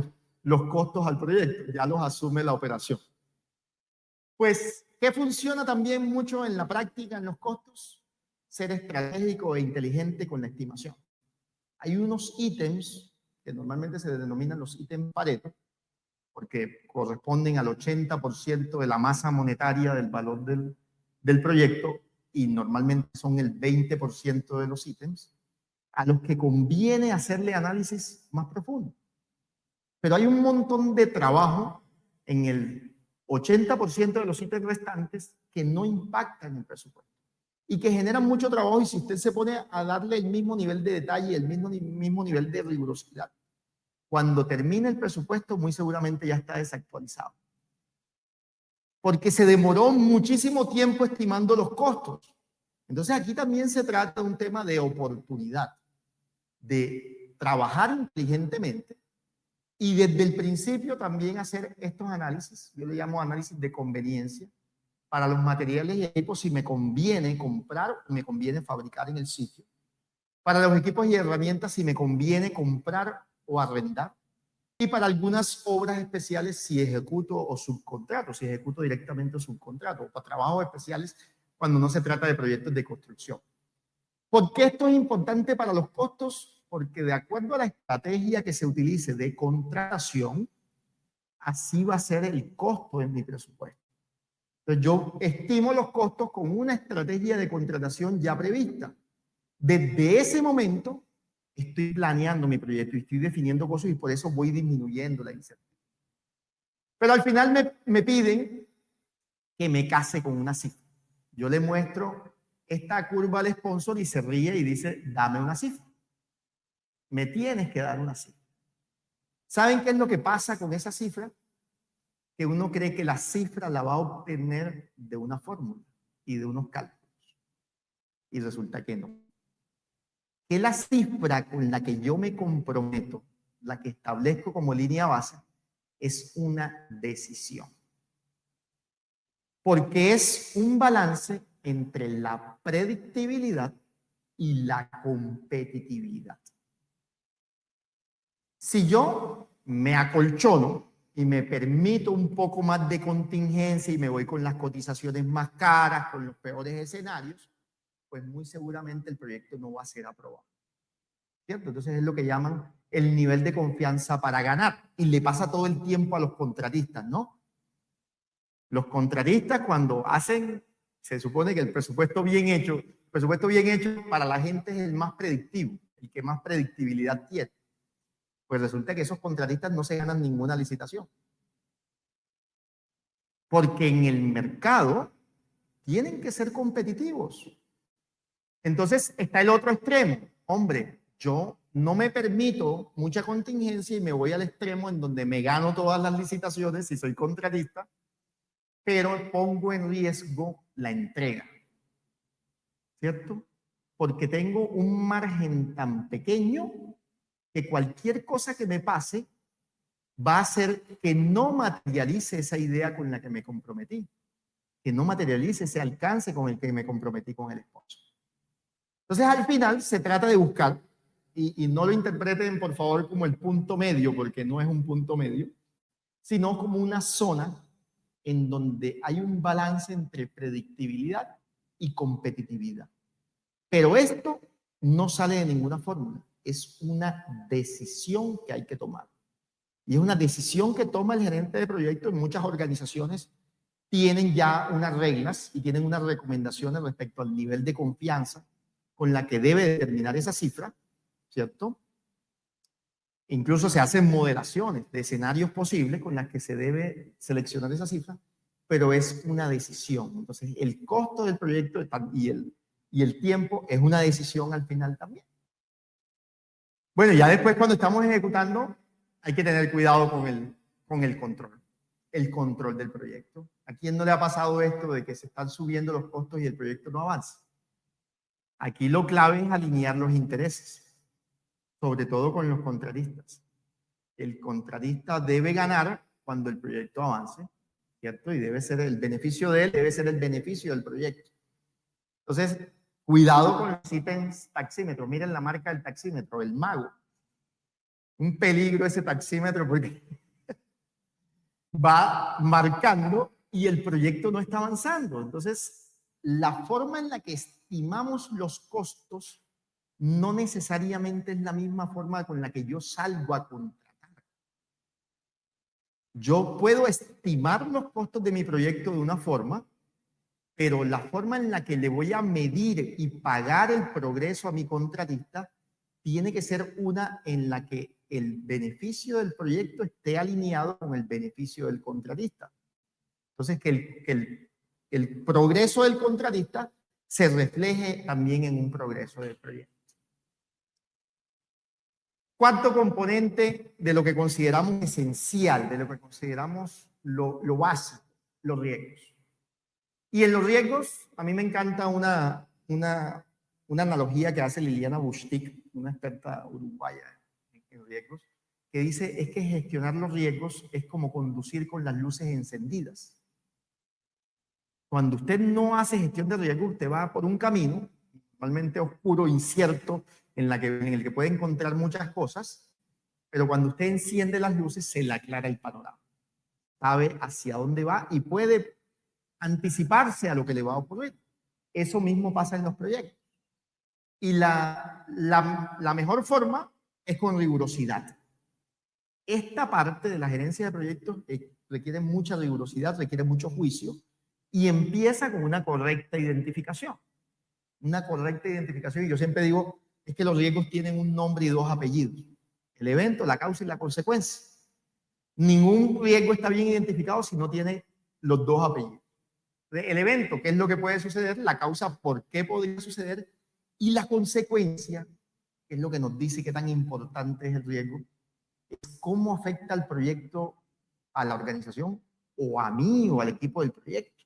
los costos al proyecto, ya los asume la operación. Pues, ¿qué funciona también mucho en la práctica, en los costos? Ser estratégico e inteligente con la estimación. Hay unos ítems que normalmente se denominan los ítems Pareto, porque corresponden al 80% de la masa monetaria del valor del proyecto y normalmente son el 20% de los ítems a los que conviene hacerle análisis más profundo. Pero hay un montón de trabajo en el 80% de los ítems restantes que no impactan el presupuesto y que generan mucho trabajo, y si usted se pone a darle el mismo nivel de detalle, el mismo nivel de rigurosidad, cuando termine el presupuesto muy seguramente ya está desactualizado. Porque se demoró muchísimo tiempo estimando los costos. Entonces aquí también se trata de un tema de oportunidad, de trabajar inteligentemente y desde el principio también hacer estos análisis. Yo le llamo análisis de conveniencia para los materiales y equipos, si me conviene comprar o me conviene fabricar en el sitio. Para los equipos y herramientas, si me conviene comprar o arrendar. Y para algunas obras especiales, si ejecuto o subcontrato, si ejecuto directamente o subcontrato, o para trabajos especiales cuando no se trata de proyectos de construcción. ¿Por qué esto es importante para los costos? Porque de acuerdo a la estrategia que se utilice de contratación, así va a ser el costo en mi presupuesto. Entonces yo estimo los costos con una estrategia de contratación ya prevista. Desde ese momento estoy planeando mi proyecto y estoy definiendo cosas y por eso voy disminuyendo la incertidumbre. Pero al final me piden que me case con una cifra. Yo le muestro esta curva al sponsor y se ríe y dice, dame una cifra. Me tienes que dar una cifra. ¿Saben qué es lo que pasa con esa cifra? que uno cree que la cifra la va a obtener de una fórmula y de unos cálculos. Y resulta que no. Que la cifra con la que yo me comprometo, la que establezco como línea base, es una decisión. Porque es un balance entre la predictibilidad y la competitividad. Si yo me acolchono y me permito un poco más de contingencia y me voy con las cotizaciones más caras, con los peores escenarios, pues muy seguramente el proyecto no va a ser aprobado. ¿Cierto? Entonces es lo que llaman el nivel de confianza para ganar. Y le pasa todo el tiempo a los contratistas, ¿no? Los contratistas cuando hacen, se supone que el presupuesto bien hecho para la gente es el más predictivo, el que más predictibilidad tiene. Pues resulta que esos contratistas no se ganan ninguna licitación. Porque en el mercado tienen que ser competitivos. Entonces está el otro extremo. Hombre, yo no me permito mucha contingencia y me voy al extremo en donde me gano todas las licitaciones si soy contratista, pero pongo en riesgo la entrega. ¿Cierto? Porque tengo un margen tan pequeño que cualquier cosa que me pase va a hacer que no materialice esa idea con la que me comprometí, que no materialice ese alcance con el que me comprometí con el esposo. Entonces, al final se trata de buscar, y no lo interpreten por favor como el punto medio, porque no es un punto medio, sino como una zona en donde hay un balance entre predictibilidad y competitividad. Pero esto no sale de ninguna fórmula, es una decisión que hay que tomar. Y es una decisión que toma el gerente de proyecto. En muchas organizaciones tienen ya unas reglas y tienen unas recomendaciones respecto al nivel de confianza con la que debe determinar esa cifra, ¿cierto? Incluso se hacen modelaciones de escenarios posibles con las que se debe seleccionar esa cifra, pero es una decisión. Entonces, el costo del proyecto y el tiempo es una decisión al final también. Bueno, ya después cuando estamos ejecutando, hay que tener cuidado con el control del proyecto. ¿A quién no le ha pasado esto de que se están subiendo los costos y el proyecto no avanza? Aquí lo clave es alinear los intereses, sobre todo con los contratistas. El contratista debe ganar cuando el proyecto avance, ¿cierto? Y debe ser el beneficio de él, debe ser el beneficio del proyecto. Entonces, cuidado con el Siemens taxímetro. Miren la marca del taxímetro, el Mago. Un peligro ese taxímetro porque va marcando y el proyecto no está avanzando. Entonces, la forma en la que estimamos los costos no necesariamente es la misma forma con la que yo salgo a contratar. Yo puedo estimar los costos de mi proyecto de una forma, pero la forma en la que le voy a medir y pagar el progreso a mi contratista tiene que ser una en la que el beneficio del proyecto esté alineado con el beneficio del contratista. Entonces, que el progreso del contratista se refleje también en un progreso del proyecto. Cuarto componente de lo que consideramos esencial, de lo que consideramos lo básico, los riesgos. Y en los riesgos, a mí me encanta una analogía que hace Liliana Bustik, una experta uruguaya en riesgos, que dice, es que gestionar los riesgos es como conducir con las luces encendidas. Cuando usted no hace gestión de riesgos, usted va por un camino, normalmente oscuro, incierto, en el que puede encontrar muchas cosas, pero cuando usted enciende las luces, se le aclara el panorama. Sabe hacia dónde va y puede anticiparse a lo que le va a ocurrir. Eso mismo pasa en los proyectos. Y la mejor forma es con rigurosidad. Esta parte de la gerencia de proyectos requiere mucha rigurosidad, requiere mucho juicio y empieza con una correcta identificación. Una correcta identificación, y yo siempre digo, es que los riesgos tienen un nombre y dos apellidos. El evento, la causa y la consecuencia. Ningún riesgo está bien identificado si no tiene los dos apellidos. El evento, qué es lo que puede suceder, la causa, por qué podría suceder, y la consecuencia, que es lo que nos dice qué tan importante es el riesgo, es cómo afecta el proyecto a la organización o a mí o al equipo del proyecto,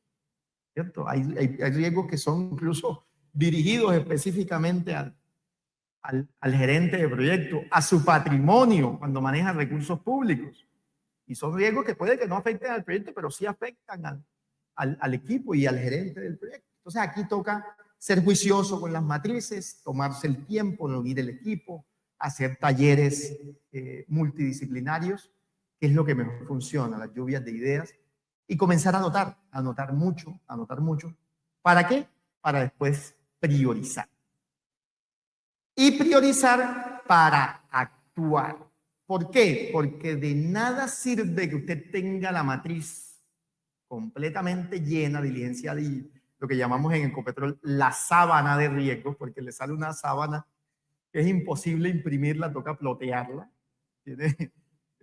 ¿cierto? Hay riesgos que son incluso dirigidos específicamente al gerente de proyecto, a su patrimonio cuando maneja recursos públicos. Y son riesgos que puede que no afecten al proyecto, pero sí afectan al equipo y al gerente del proyecto. Entonces aquí toca ser juicioso con las matrices, tomarse el tiempo, reunir el equipo, hacer talleres multidisciplinarios, que es lo que mejor funciona, las lluvias de ideas, y comenzar a anotar mucho. ¿Para qué? Para después priorizar. Y priorizar para actuar. ¿Por qué? Porque de nada sirve que usted tenga la matriz completamente llena, diligenciada y lo que llamamos en Ecopetrol la sábana de riesgos, porque le sale una sábana que es imposible imprimirla, toca plotearla. Tiene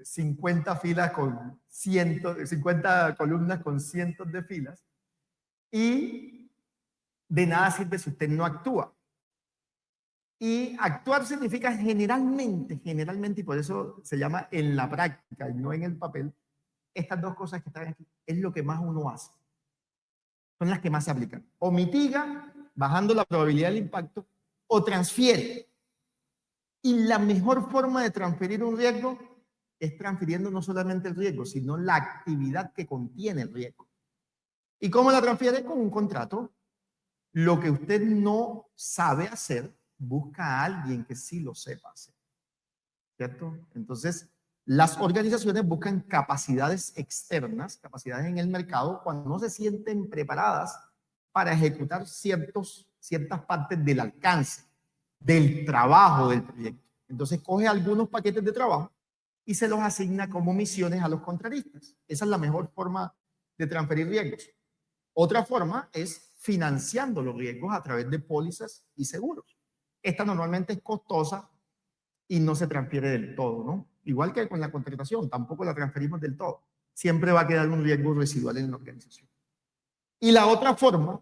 50 filas con 50 columnas con cientos de filas. Y de nada sirve si usted no actúa. Y actuar significa generalmente, y por eso se llama en la práctica y no en el papel, estas dos cosas que están aquí, es lo que más uno hace. Son las que más se aplican. O mitiga, bajando la probabilidad del impacto, o transfiere. Y la mejor forma de transferir un riesgo es transfiriendo no solamente el riesgo, sino la actividad que contiene el riesgo. ¿Y cómo la transfiere? Con un contrato. Lo que usted no sabe hacer, busca a alguien que sí lo sepa hacer. ¿Cierto? Entonces, las organizaciones buscan capacidades externas, capacidades en el mercado, cuando no se sienten preparadas para ejecutar ciertas partes del alcance, del trabajo del proyecto. Entonces, coge algunos paquetes de trabajo y se los asigna como misiones a los contratistas. Esa es la mejor forma de transferir riesgos. Otra forma es financiando los riesgos a través de pólizas y seguros. Esta normalmente es costosa y no se transfiere del todo, ¿no? Igual que con la contratación, tampoco la transferimos del todo. Siempre va a quedar un riesgo residual en la organización. Y la otra forma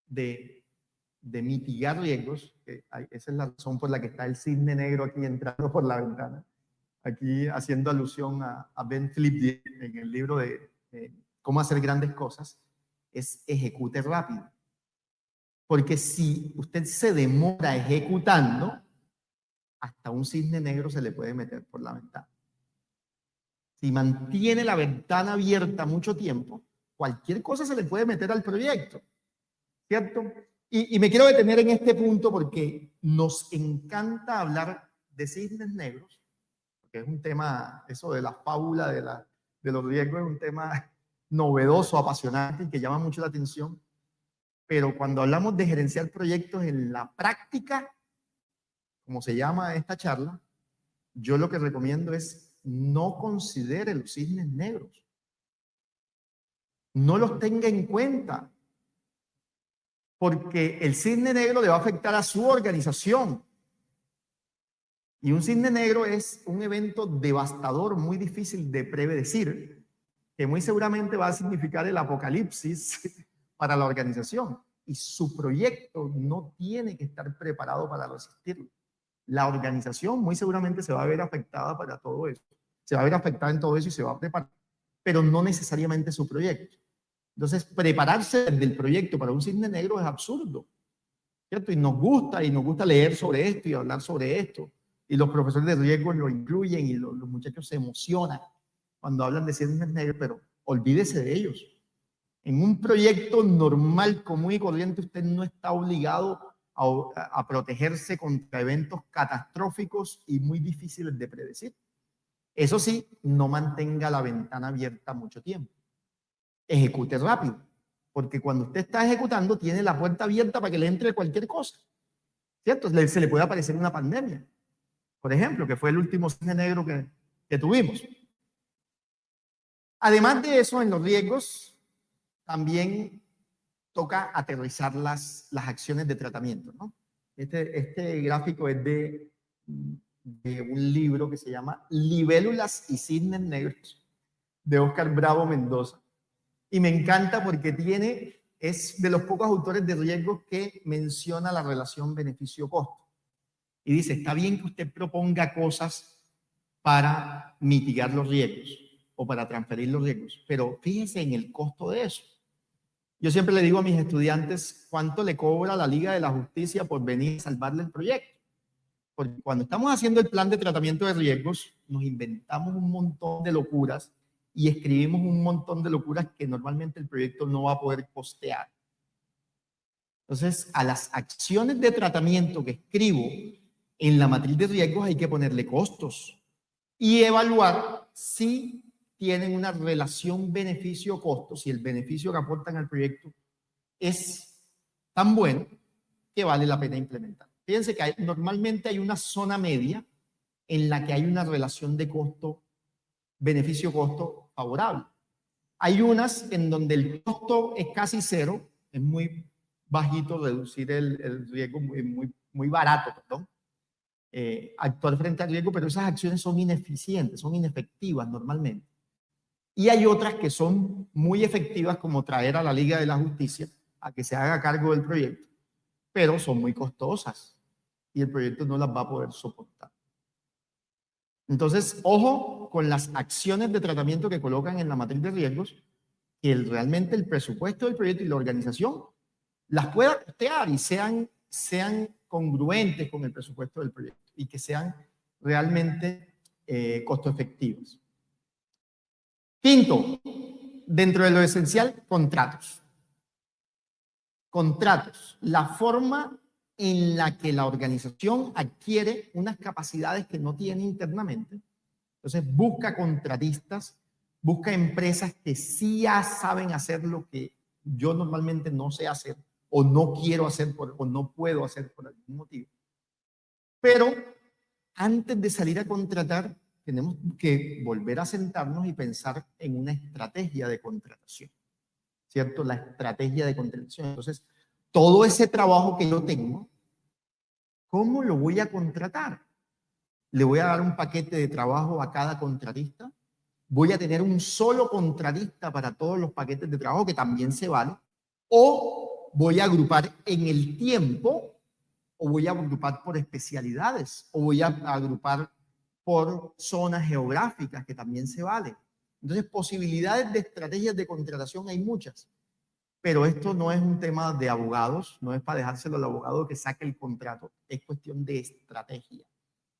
de mitigar riesgos, esa es la razón por la que está el cisne negro aquí entrando por la ventana, aquí haciendo alusión a Ben Flipdick en el libro de Cómo hacer grandes cosas, es ejecute rápido. Porque si usted se demora ejecutando, hasta un cisne negro se le puede meter por la ventana. Si mantiene la ventana abierta mucho tiempo, cualquier cosa se le puede meter al proyecto, ¿cierto? Y me quiero detener en este punto porque nos encanta hablar de cisnes negros, porque es un tema, eso de la fábula de los riesgos es un tema novedoso, apasionante y que llama mucho la atención. Pero cuando hablamos de gerenciar proyectos en la práctica, como se llama esta charla, yo lo que recomiendo es no considere los cisnes negros. No los tenga en cuenta. Porque el cisne negro le va a afectar a su organización. Y un cisne negro es un evento devastador, muy difícil de predecir, que muy seguramente va a significar el apocalipsis para la organización. Y su proyecto no tiene que estar preparado para resistirlo. La organización muy seguramente se va a ver afectada para todo eso. Se va a ver afectada en todo eso y se va a preparar, pero no necesariamente su proyecto. Entonces, prepararse desde el proyecto para un cisne negro es absurdo, ¿cierto? Y nos gusta leer sobre esto y hablar sobre esto. Y los profesores de riesgo lo incluyen y los muchachos se emocionan cuando hablan de cisnes negros, pero olvídese de ellos. En un proyecto normal, común y corriente, usted no está obligado a protegerse contra eventos catastróficos y muy difíciles de predecir. Eso sí, no mantenga la ventana abierta mucho tiempo. Ejecute rápido, porque cuando usted está ejecutando tiene la puerta abierta para que le entre cualquier cosa, ¿cierto? Se le puede aparecer una pandemia, por ejemplo, que fue el último cisne negro que tuvimos. Además de eso, en los riesgos también toca aterrizar las acciones de tratamiento, ¿no? Este gráfico es de un libro que se llama Libélulas y cisnes negros, de Óscar Bravo Mendoza. Y me encanta porque es de los pocos autores de riesgos que menciona la relación beneficio-costo. Y dice, está bien que usted proponga cosas para mitigar los riesgos, o para transferir los riesgos. Pero fíjese en el costo de eso. Yo siempre le digo a mis estudiantes cuánto le cobra la Liga de la Justicia por venir a salvarle el proyecto. Porque cuando estamos haciendo el plan de tratamiento de riesgos, nos inventamos un montón de locuras y escribimos un montón de locuras que normalmente el proyecto no va a poder costear. Entonces, a las acciones de tratamiento que escribo en la matriz de riesgos hay que ponerle costos y evaluar si tienen una relación beneficio-costo, si el beneficio que aportan al proyecto es tan bueno que vale la pena implementar. Fíjense que normalmente hay una zona media en la que hay una relación de costo, beneficio-costo favorable. Hay unas en donde el costo es casi cero, es muy bajito, reducir el riesgo, muy barato, perdón. Actuar frente al riesgo, pero esas acciones son ineficientes, son inefectivas normalmente. Y hay otras que son muy efectivas, como traer a la Liga de la Justicia a que se haga cargo del proyecto, pero son muy costosas y el proyecto no las va a poder soportar. Entonces, ojo con las acciones de tratamiento que colocan en la matriz de riesgos, que realmente el presupuesto del proyecto y la organización las pueda costear y sean congruentes con el presupuesto del proyecto y que sean realmente costo efectivos. Quinto, dentro de lo esencial, contratos. Contratos, la forma en la que la organización adquiere unas capacidades que no tiene internamente. Entonces busca contratistas, busca empresas que sí ya saben hacer lo que yo normalmente no sé hacer o no quiero hacer o no puedo hacer por algún motivo. Pero antes de salir a contratar, tenemos que volver a sentarnos y pensar en una estrategia de contratación, ¿cierto? La estrategia de contratación. Entonces, todo ese trabajo que yo tengo, ¿cómo lo voy a contratar? ¿Le voy a dar un paquete de trabajo a cada contratista? ¿Voy a tener un solo contratista para todos los paquetes de trabajo, que también se vale? ¿O voy a agrupar en el tiempo? ¿O voy a agrupar por especialidades? ¿O voy a agrupar por zonas geográficas, que también se vale? Entonces, posibilidades de estrategias de contratación hay muchas. Pero esto no es un tema de abogados, no es para dejárselo al abogado que saque el contrato, es cuestión de estrategia,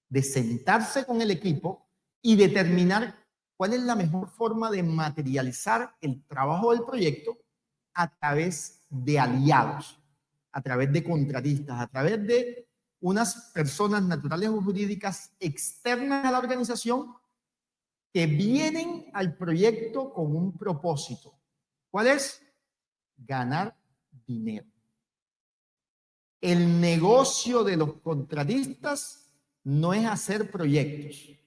de sentarse con el equipo y determinar cuál es la mejor forma de materializar el trabajo del proyecto a través de aliados, a través de contratistas, a través de unas personas naturales o jurídicas externas a la organización que vienen al proyecto con un propósito. ¿Cuál es? Ganar dinero. El negocio de los contratistas no es hacer proyectos,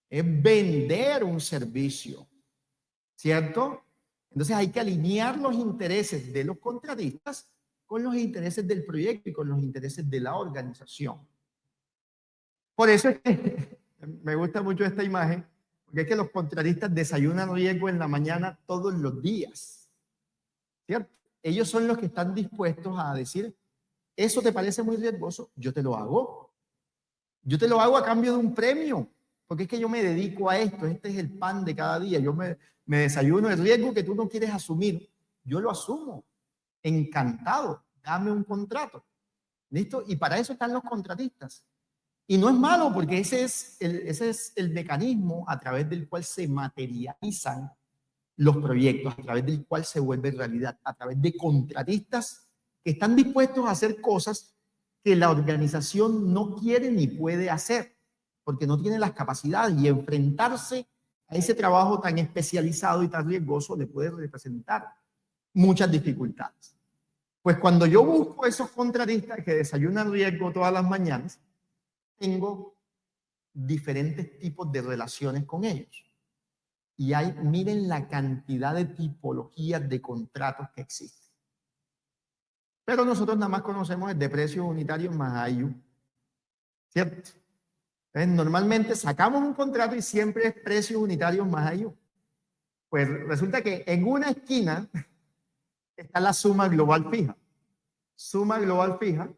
es vender un servicio, ¿cierto? Entonces hay que alinear los intereses de los contratistas con los intereses del proyecto y con los intereses de la organización. Por eso es que me gusta mucho esta imagen, porque es que los contratistas desayunan riesgo en la mañana todos los días, ¿cierto? Ellos son los que están dispuestos a decir, ¿eso te parece muy riesgoso? Yo te lo hago. Yo te lo hago a cambio de un premio, porque es que yo me dedico a esto, este es el pan de cada día. Yo me desayuno el riesgo que tú no quieres asumir. Yo lo asumo. Encantado. Dame un contrato. ¿Listo? Y para eso están los contratistas. Y no es malo, porque ese es el mecanismo a través del cual se materializan los proyectos, a través del cual se vuelve realidad, a través de contratistas que están dispuestos a hacer cosas que la organización no quiere ni puede hacer, porque no tiene las capacidades, y enfrentarse a ese trabajo tan especializado y tan riesgoso le puede representar muchas dificultades. Pues cuando yo busco esos contratistas que desayunan riesgo todas las mañanas, tengo diferentes tipos de relaciones con ellos. Y hay, miren la cantidad de tipologías de contratos que existen. Pero nosotros nada más conocemos el de precios unitarios más IU, ¿cierto? Entonces, normalmente sacamos un contrato y siempre es precios unitarios más IU. Pues resulta que en una esquina está la suma global fija. Suma global fija,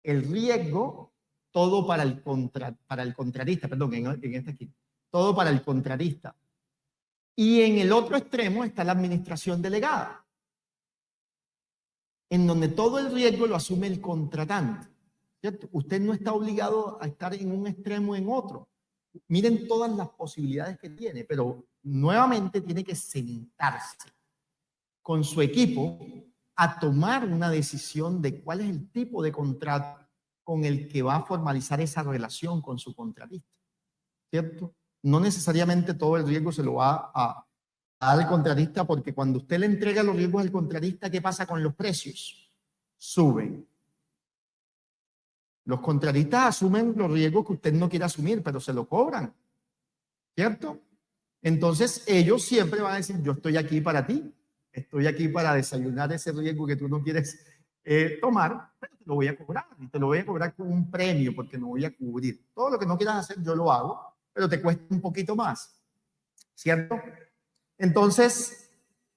el riesgo, todo para el contratista, perdón, en esta esquina, todo para el contratista. Y en el otro extremo está la administración delegada, en donde todo el riesgo lo asume el contratante, ¿cierto? Usted no está obligado a estar en un extremo o en otro. Miren todas las posibilidades que tiene, pero nuevamente tiene que sentarse con su equipo a tomar una decisión de cuál es el tipo de contrato con el que va a formalizar esa relación con su contratista, ¿cierto? No necesariamente todo el riesgo se lo va a dar al contratista, porque cuando usted le entrega los riesgos al contratista, ¿qué pasa con los precios? Suben. Los contratistas asumen los riesgos que usted no quiere asumir, pero se lo cobran, ¿cierto? Entonces ellos siempre van a decir, yo estoy aquí para ti, estoy aquí para desayunar ese riesgo que tú no quieres tomar, pero te lo voy a cobrar, y te lo voy a cobrar con un premio porque no voy a cubrir. Todo lo que no quieras hacer yo lo hago, pero te cuesta un poquito más, ¿cierto? Entonces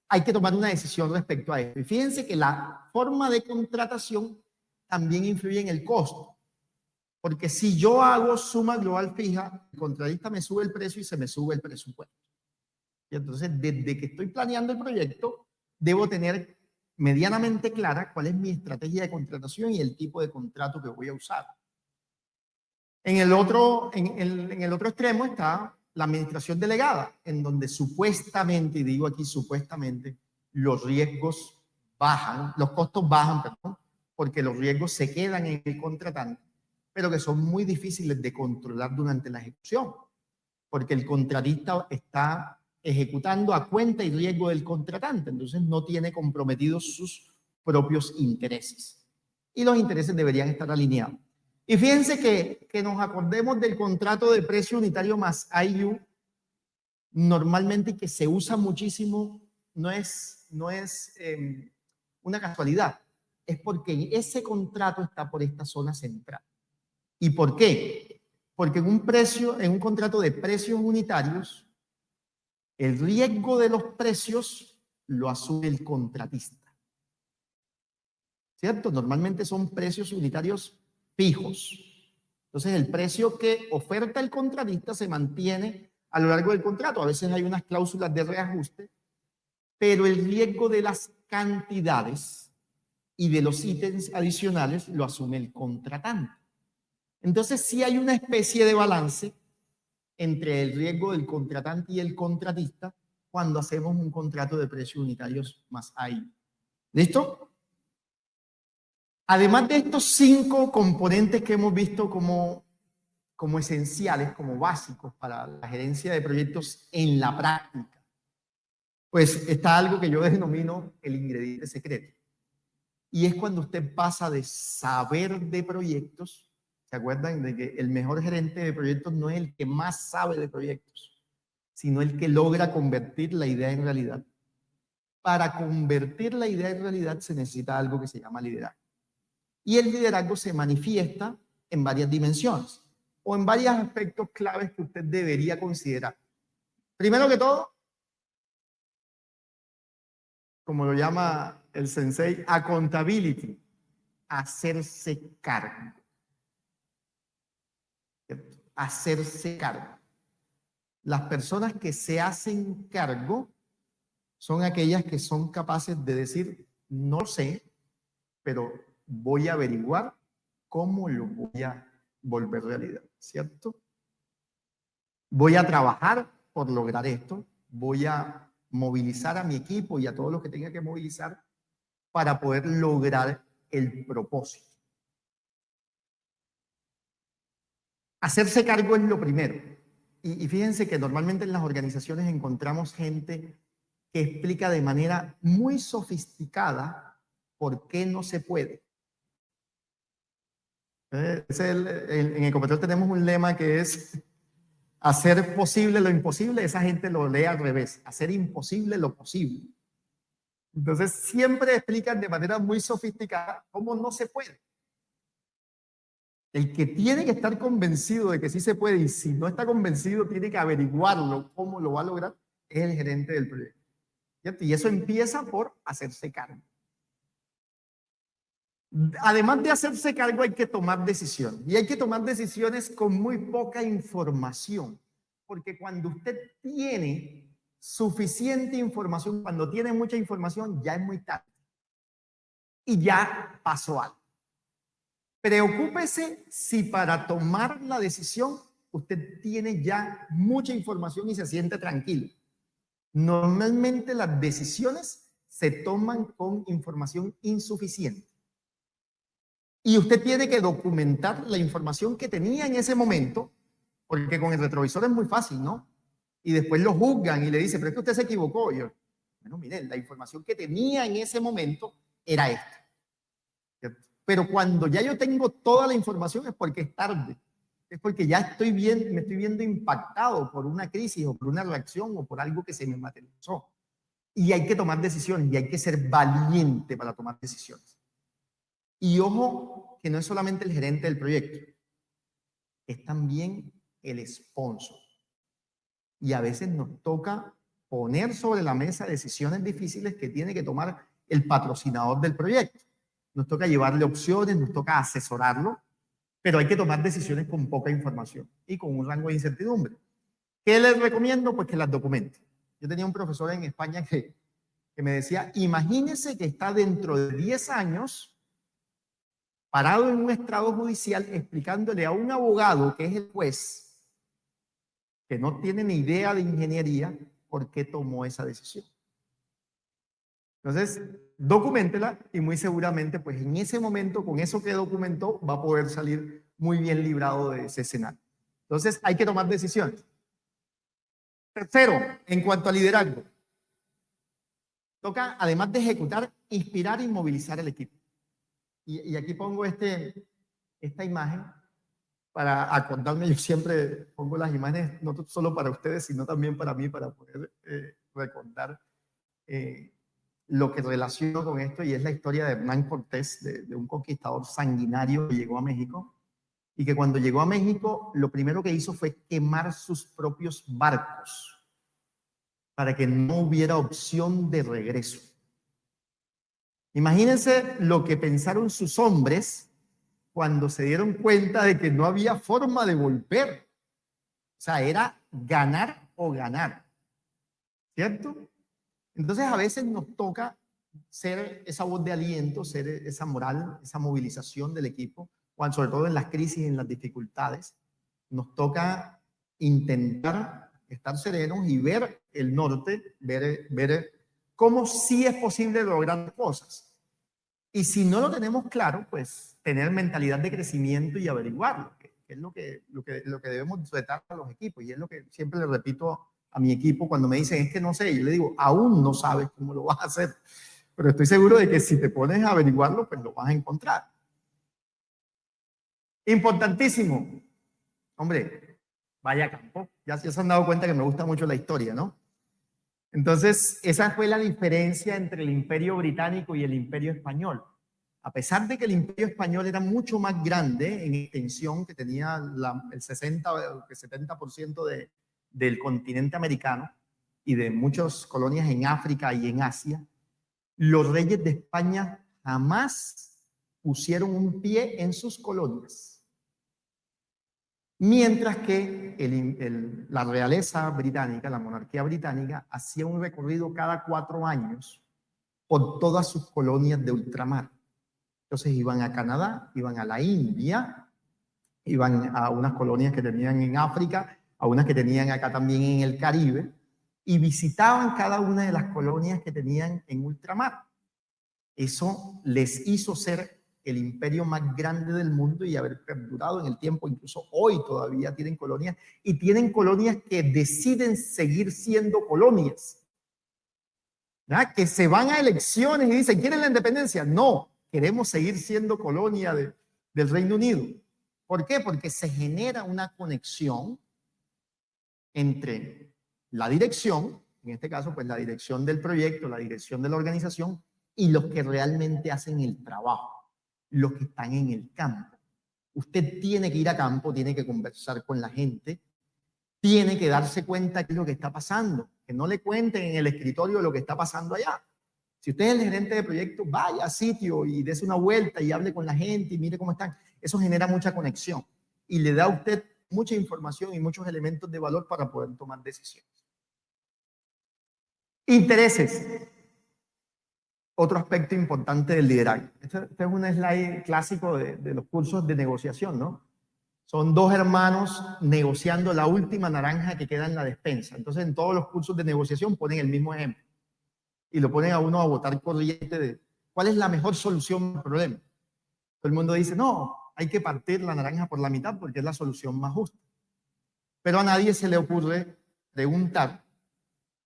hay que tomar una decisión respecto a esto. Y fíjense que la forma de contratación también influye en el costo. Porque si yo hago suma global fija, el contratista me sube el precio y se me sube el presupuesto. Y entonces, desde que estoy planeando el proyecto, debo tener medianamente clara cuál es mi estrategia de contratación y el tipo de contrato que voy a usar. En el otro extremo está la administración delegada, en donde supuestamente, y digo aquí supuestamente, los riesgos bajan, los costos bajan, perdón, porque los riesgos se quedan en el contratante, pero que son muy difíciles de controlar durante la ejecución, porque el contratista está ejecutando a cuenta y riesgo del contratante, entonces no tiene comprometidos sus propios intereses. Y los intereses deberían estar alineados. Y fíjense que nos acordemos del contrato de precio unitario más IU, normalmente que se usa muchísimo, no es una casualidad, es porque ese contrato está por esta zona central. ¿Y por qué? Porque en un contrato de precios unitarios, el riesgo de los precios lo asume el contratista, ¿cierto? Normalmente son precios unitarios fijos. Entonces, el precio que oferta el contratista se mantiene a lo largo del contrato. A veces hay unas cláusulas de reajuste, pero el riesgo de las cantidades y de los ítems adicionales lo asume el contratante. Entonces, sí hay una especie de balance entre el riesgo del contratante y el contratista cuando hacemos un contrato de precios unitarios más I. ¿Listo? Además de estos 5 componentes que hemos visto como esenciales, como básicos para la gerencia de proyectos en la práctica, pues está algo que yo denomino el ingrediente secreto. Y es cuando usted pasa de saber de proyectos. ¿Se acuerdan de que el mejor gerente de proyectos no es el que más sabe de proyectos, sino el que logra convertir la idea en realidad? Para convertir la idea en realidad se necesita algo que se llama liderazgo. Y el liderazgo se manifiesta en varias dimensiones o en varios aspectos claves que usted debería considerar. Primero que todo, como lo llama el sensei, accountability, hacerse cargo. Hacerse cargo. Las personas que se hacen cargo son aquellas que son capaces de decir, no sé, pero voy a averiguar cómo lo voy a volver realidad, ¿cierto? Voy a trabajar por lograr esto, voy a movilizar a mi equipo y a todos los que tenga que movilizar para poder lograr el propósito. Hacerse cargo es lo primero. Y fíjense que normalmente en las organizaciones encontramos gente que explica de manera muy sofisticada por qué no se puede. En Ecopetrol tenemos un lema que es hacer posible lo imposible. Esa gente lo lee al revés, hacer imposible lo posible. Entonces siempre explican de manera muy sofisticada cómo no se puede. El que tiene que estar convencido de que sí se puede, y si no está convencido tiene que averiguarlo cómo lo va a lograr, es el gerente del proyecto, ¿cierto? Y eso empieza por hacerse cargo. Además de hacerse cargo, hay que tomar decisiones. Y hay que tomar decisiones con muy poca información. Porque cuando usted tiene suficiente información. Cuando tiene mucha información, ya es muy tarde. Y ya pasó algo. Preocúpese si para tomar la decisión usted tiene ya mucha información y se siente tranquilo. Normalmente las decisiones se toman con información insuficiente. Y usted tiene que documentar la información que tenía en ese momento, porque con el retrovisor es muy fácil, ¿no? Y después lo juzgan y le dicen, pero es que usted se equivocó. Y yo, bueno, miren, la información que tenía en ese momento era esta. ¿Cierto? Pero cuando ya yo tengo toda la información es porque es tarde. Es porque ya me estoy viendo impactado por una crisis o por una reacción o por algo que se me materializó. Y hay que tomar decisiones y hay que ser valiente para tomar decisiones. Y ojo, que no es solamente el gerente del proyecto, es también el sponsor. Y a veces nos toca poner sobre la mesa decisiones difíciles que tiene que tomar el patrocinador del proyecto. Nos toca llevarle opciones, nos toca asesorarlo, pero hay que tomar decisiones con poca información y con un rango de incertidumbre. ¿Qué les recomiendo? Pues que las documente. Yo tenía un profesor en España que me decía, imagínese que está dentro de 10 años parado en un estrado judicial explicándole a un abogado que es el juez, que no tiene ni idea de ingeniería, por qué tomó esa decisión. Entonces, documéntela y muy seguramente, pues en ese momento, con eso que documentó, va a poder salir muy bien librado de ese escenario. Entonces, hay que tomar decisiones. Tercero, en cuanto a liderazgo, toca, además de ejecutar, inspirar y movilizar al equipo. Y aquí pongo esta imagen para acordarme. Yo siempre pongo las imágenes no solo para ustedes, sino también para mí, para poder recordar lo que relaciono con esto, y es la historia de Hernán Cortés, de un conquistador sanguinario que llegó a México, y que cuando llegó a México, lo primero que hizo fue quemar sus propios barcos para que no hubiera opción de regreso. Imagínense lo que pensaron sus hombres cuando se dieron cuenta de que no había forma de volver. O sea, era ganar o ganar, ¿cierto? Entonces a veces nos toca ser esa voz de aliento, ser esa moral, esa movilización del equipo, cuando, sobre todo en las crisis y en las dificultades. Nos toca intentar estar serenos y ver el norte, ver cómo sí es posible lograr cosas. Y si no lo tenemos claro, pues tener mentalidad de crecimiento y averiguarlo, que es lo que debemos tratar a los equipos. Y es lo que siempre le repito a mi equipo cuando me dicen, es que no sé, yo le digo, aún no sabes cómo lo vas a hacer, pero estoy seguro de que si te pones a averiguarlo, pues lo vas a encontrar. Importantísimo. Hombre, vaya campo. Ya se han dado cuenta que me gusta mucho la historia, ¿no? Entonces, esa fue la diferencia entre el Imperio Británico y el Imperio Español. A pesar de que el Imperio Español era mucho más grande en extensión, que tenía el 70% del continente americano y de muchas colonias en África y en Asia, los reyes de España jamás pusieron un pie en sus colonias. Mientras que la realeza británica, la monarquía británica, hacía un recorrido cada 4 años por todas sus colonias de ultramar. Entonces iban a Canadá, iban a la India, iban a unas colonias que tenían en África, a unas que tenían acá también en el Caribe, y visitaban cada una de las colonias que tenían en ultramar. Eso les hizo ser el imperio más grande del mundo y haber perdurado en el tiempo. Incluso hoy todavía tienen colonias, y tienen colonias que deciden seguir siendo colonias, ¿verdad? Que se van a elecciones y dicen, ¿quieren la independencia? No, queremos seguir siendo colonia del Reino Unido. ¿Por qué? Porque se genera una conexión entre la dirección, en este caso pues la dirección del proyecto, la dirección de la organización, y los que realmente hacen el trabajo, los que están en el campo. Usted tiene que ir a campo, tiene que conversar con la gente, tiene que darse cuenta de qué es lo que está pasando, que no le cuenten en el escritorio lo que está pasando allá. Si usted es el gerente de proyecto, vaya a sitio y dése una vuelta y hable con la gente y mire cómo están. Eso genera mucha conexión y le da a usted mucha información y muchos elementos de valor para poder tomar decisiones. Intereses. Otro aspecto importante del liderazgo. Este es un slide clásico de los cursos de negociación, ¿no? Son dos hermanos negociando la última naranja que queda en la despensa. Entonces, en todos los cursos de negociación ponen el mismo ejemplo. Y lo ponen a uno a votar corriente de cuál es la mejor solución al problema. Todo el mundo dice, no, hay que partir la naranja por la mitad porque es la solución más justa. Pero a nadie se le ocurre preguntar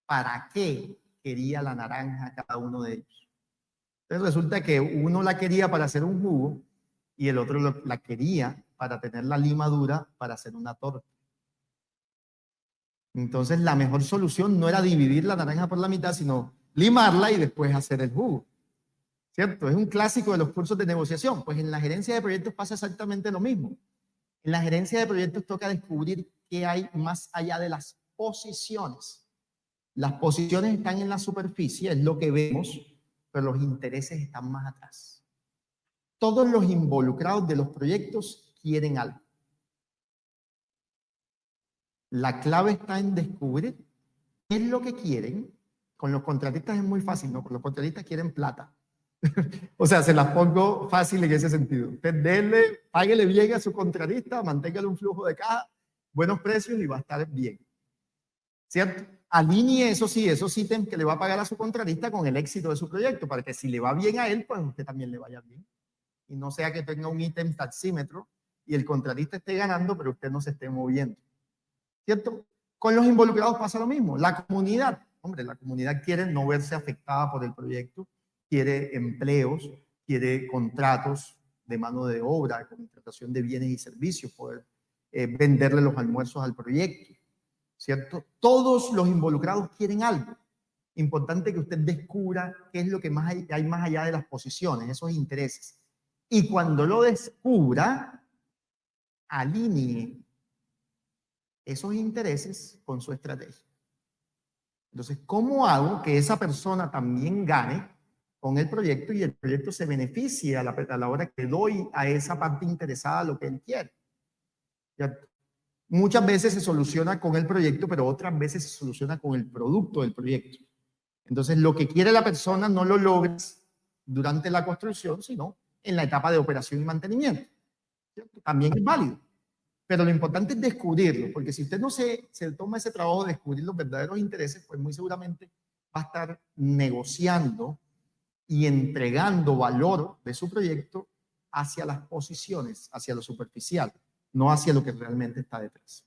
para qué quería la naranja cada uno de ellos. Entonces resulta que uno la quería para hacer un jugo y el otro la quería para tener la limadura para hacer una torta. Entonces la mejor solución no era dividir la naranja por la mitad, sino limarla y después hacer el jugo. ¿Cierto? Es un clásico de los cursos de negociación. Pues en la gerencia de proyectos pasa exactamente lo mismo. En la gerencia de proyectos toca descubrir qué hay más allá de las posiciones. Las posiciones están en la superficie, es lo que vemos, pero los intereses están más atrás. Todos los involucrados de los proyectos quieren algo. La clave está en descubrir qué es lo que quieren. Con los contratistas es muy fácil, ¿no? Con los contratistas quieren plata. O sea, se las pongo fácil en ese sentido. Usted déle, páguele bien a su contratista, manténgale un flujo de caja, buenos precios y va a estar bien. ¿Cierto? Alinee esos ítems que le va a pagar a su contratista con el éxito de su proyecto, para que si le va bien a él, pues a usted también le vaya bien. Y no sea que tenga un ítem taxímetro y el contratista esté ganando, pero usted no se esté moviendo. ¿Cierto? Con los involucrados pasa lo mismo. La comunidad, hombre, la comunidad quiere no verse afectada por el proyecto, quiere empleos, quiere contratos de mano de obra, contratación de bienes y servicios, poder venderle los almuerzos al proyecto, ¿cierto? Todos los involucrados quieren algo. Importante que usted descubra qué es lo que más hay más allá de las posiciones, esos intereses. Y cuando lo descubra, alinee esos intereses con su estrategia. Entonces, ¿cómo hago que esa persona también gane con el proyecto y el proyecto se beneficie a la hora que doy a esa parte interesada lo que él quiere? ¿Cierto? Muchas veces se soluciona con el proyecto, pero otras veces se soluciona con el producto del proyecto. Entonces, lo que quiere la persona no lo logras durante la construcción, sino en la etapa de operación y mantenimiento. ¿Cierto? También es válido. Pero lo importante es descubrirlo, porque si usted no se toma ese trabajo de descubrir los verdaderos intereses, pues muy seguramente va a estar negociando y entregando valor de su proyecto hacia las posiciones, hacia lo superficial, no hacia lo que realmente está detrás.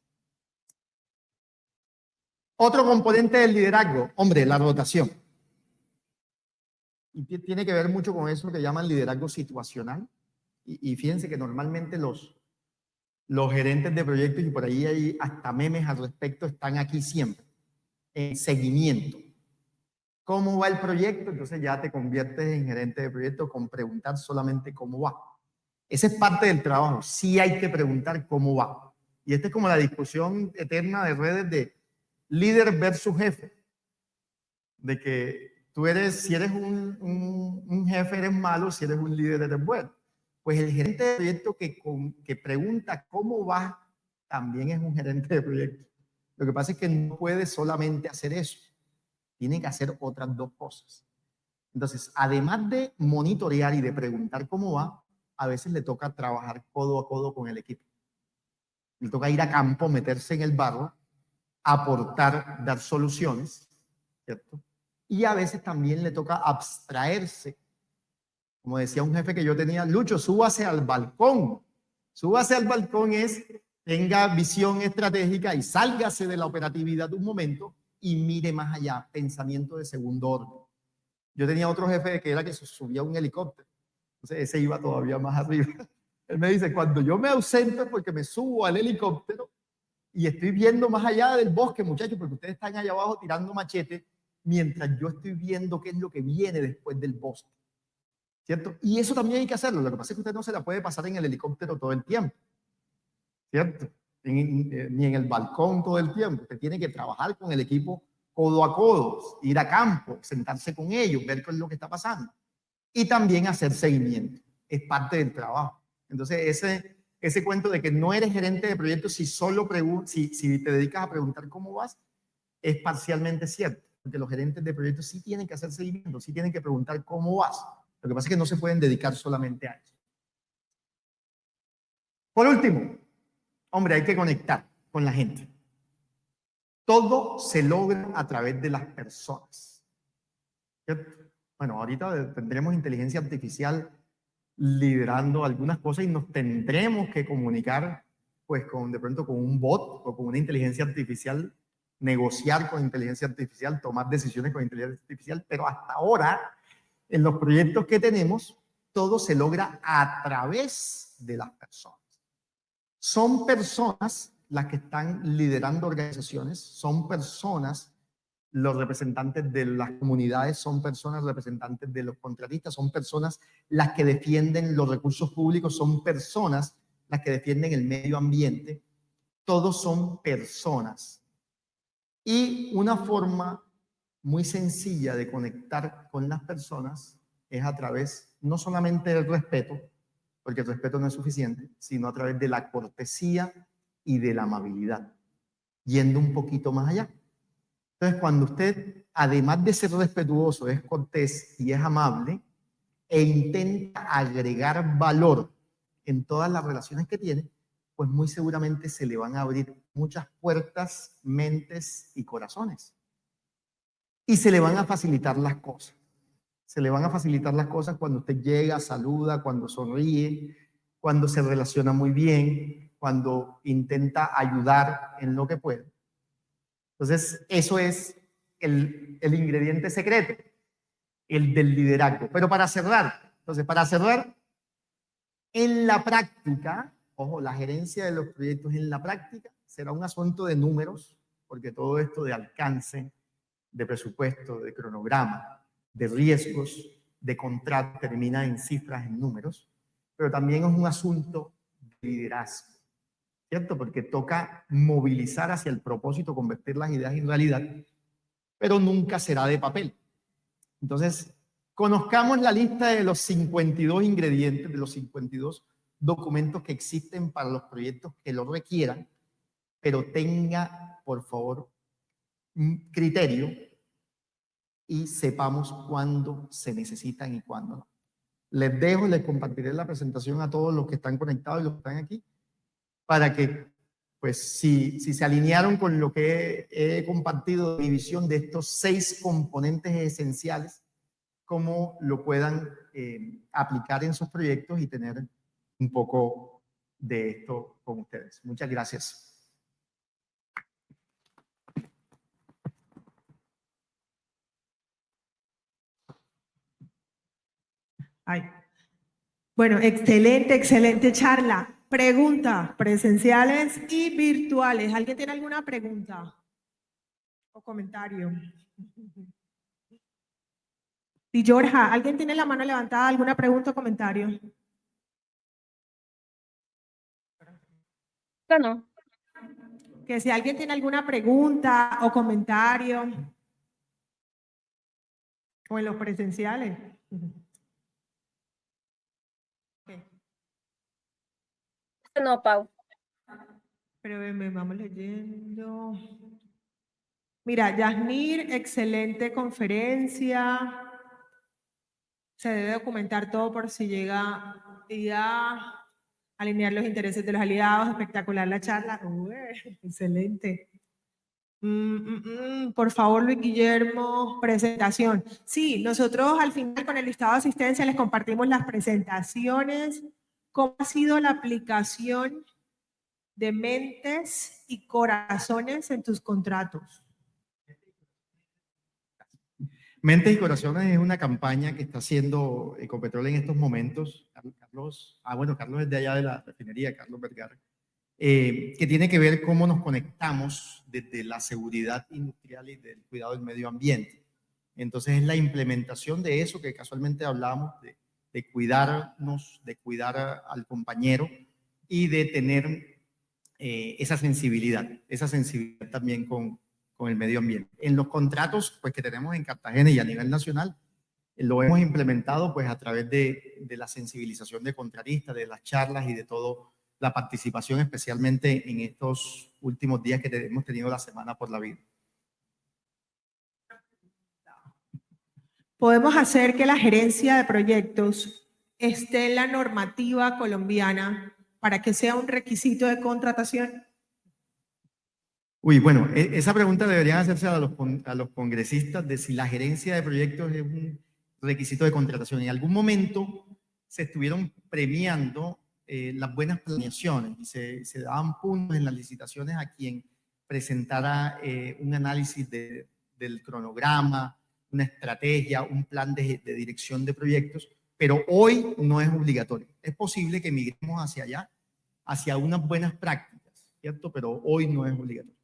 Otro componente del liderazgo, hombre, la rotación. Y tiene que ver mucho con eso que llaman liderazgo situacional. Y fíjense que normalmente los gerentes de proyectos, y por ahí hay hasta memes al respecto, están aquí siempre, en seguimiento. ¿Cómo va el proyecto? Entonces ya te conviertes en gerente de proyecto con preguntar solamente cómo va. Esa es parte del trabajo. Sí hay que preguntar cómo va. Y esta es como la discusión eterna de redes de líder versus jefe. De que tú eres, si eres un jefe eres malo, si eres un líder eres bueno. Pues el gerente de proyecto que pregunta cómo va, también es un gerente de proyecto. Lo que pasa es que no puede solamente hacer eso. Tiene que hacer otras dos cosas. Entonces, además de monitorear y de preguntar cómo va, a veces le toca trabajar codo a codo con el equipo. Le toca ir a campo, meterse en el barro, aportar, dar soluciones, ¿cierto? Y a veces también le toca abstraerse. Como decía un jefe que yo tenía, Lucho, súbase al balcón. Súbase al balcón es, tenga visión estratégica y sálgase de la operatividad de un momento y mire más allá, pensamiento de segundo orden. Yo tenía otro jefe que era que se subía a un helicóptero. Entonces ese iba todavía más arriba. Él me dice, cuando yo me ausento es porque me subo al helicóptero y estoy viendo más allá del bosque, muchachos, porque ustedes están allá abajo tirando machete, mientras yo estoy viendo qué es lo que viene después del bosque. ¿Cierto? Y eso también hay que hacerlo. Lo que pasa es que usted no se la puede pasar en el helicóptero todo el tiempo. ¿Cierto? Ni en el balcón todo el tiempo. Usted tiene que trabajar con el equipo codo a codo, ir a campo, sentarse con ellos, ver qué es lo que está pasando. Y también hacer seguimiento. Es parte del trabajo. Entonces, ese cuento de que no eres gerente de proyectos si te dedicas a preguntar cómo vas, es parcialmente cierto. porque los gerentes de proyectos sí tienen que hacer seguimiento, sí tienen que preguntar cómo vas. Lo que pasa es que no se pueden dedicar solamente a eso. Por último, hombre, hay que conectar con la gente. Todo se logra a través de las personas. ¿Cierto? Bueno, ahorita tendremos inteligencia artificial liderando algunas cosas y nos tendremos que comunicar pues de pronto con un bot o con una inteligencia artificial, negociar con inteligencia artificial, tomar decisiones con inteligencia artificial, pero hasta ahora en los proyectos que tenemos todo se logra a través de las personas. Son personas las que están liderando organizaciones, son personas, los representantes de las comunidades, son personas representantes de los contratistas, son personas las que defienden los recursos públicos, son personas las que defienden el medio ambiente. Todos son personas. Y una forma muy sencilla de conectar con las personas es a través no solamente del respeto, porque el respeto no es suficiente, sino a través de la cortesía y de la amabilidad, yendo un poquito más allá. Entonces, cuando usted, además de ser respetuoso, es cortés y es amable, e intenta agregar valor en todas las relaciones que tiene, pues muy seguramente se le van a abrir muchas puertas, mentes y corazones. Y se le van a facilitar las cosas. Se le van a facilitar las cosas cuando usted llega, saluda, cuando sonríe, cuando se relaciona muy bien, cuando intenta ayudar en lo que puede. Entonces, eso es el ingrediente secreto, el del liderazgo. Pero para cerrar, en la práctica, ojo, la gerencia de los proyectos en la práctica será un asunto de números, porque todo esto de alcance, de presupuesto, de cronograma, de riesgos, de contrato, termina en cifras, en números, pero también es un asunto de liderazgo, ¿cierto? Porque toca movilizar hacia el propósito, convertir las ideas en realidad, pero nunca será de papel. Entonces, conozcamos la lista de los 52 ingredientes, de los 52 documentos que existen para los proyectos que lo requieran, pero tenga, por favor, un criterio y sepamos cuándo se necesitan y cuándo no. Les dejo, les compartiré la presentación a todos los que están conectados y los que están aquí, para que, pues, si se alinearon con lo que he compartido de mi visión de estos 6 componentes esenciales, cómo lo puedan aplicar en sus proyectos y tener un poco de esto con ustedes. Muchas gracias. Ay. Bueno, excelente charla. Pregunta, presenciales y virtuales. ¿Alguien tiene alguna pregunta o comentario? Y Jorja, ¿alguien tiene la mano levantada? ¿Alguna pregunta o comentario? No. Que si alguien tiene alguna pregunta o comentario, o en los presenciales. Okay. No, Pau. Pero vamos leyendo. Mira, Yasmir, excelente conferencia. Se debe documentar todo por si llega a alinear los intereses de los aliados. Espectacular la charla. Excelente. Por favor, Luis Guillermo, presentación. Sí, nosotros al final con el listado de asistencia les compartimos las presentaciones. ¿Cómo ha sido la aplicación de mentes y corazones en tus contratos? Mentes y Corazones es una campaña que está haciendo Ecopetrol en estos momentos. Carlos es de allá de la refinería, Carlos Vergara, que tiene que ver cómo nos conectamos desde la seguridad industrial y del cuidado del medio ambiente. Entonces es la implementación de eso que casualmente hablábamos, de cuidarnos, de cuidar al compañero y de tener esa sensibilidad también con el medio ambiente. En los contratos pues, que tenemos en Cartagena y a nivel nacional, lo hemos implementado pues, a través de la sensibilización de contratistas, de las charlas y de todo la participación, especialmente en estos últimos días que hemos tenido la Semana por la Vida. podemos hacer que la gerencia de proyectos esté en la normativa colombiana para que sea un requisito de contratación? Uy, bueno, esa pregunta deberían hacerse a los congresistas de si la gerencia de proyectos es un requisito de contratación. En algún momento se estuvieron premiando las buenas planeaciones y se daban puntos en las licitaciones a quien presentara un análisis del cronograma, una estrategia, un plan de dirección de proyectos, pero hoy no es obligatorio. Es posible que migremos hacia allá, hacia unas buenas prácticas, ¿cierto? Pero hoy no es obligatorio.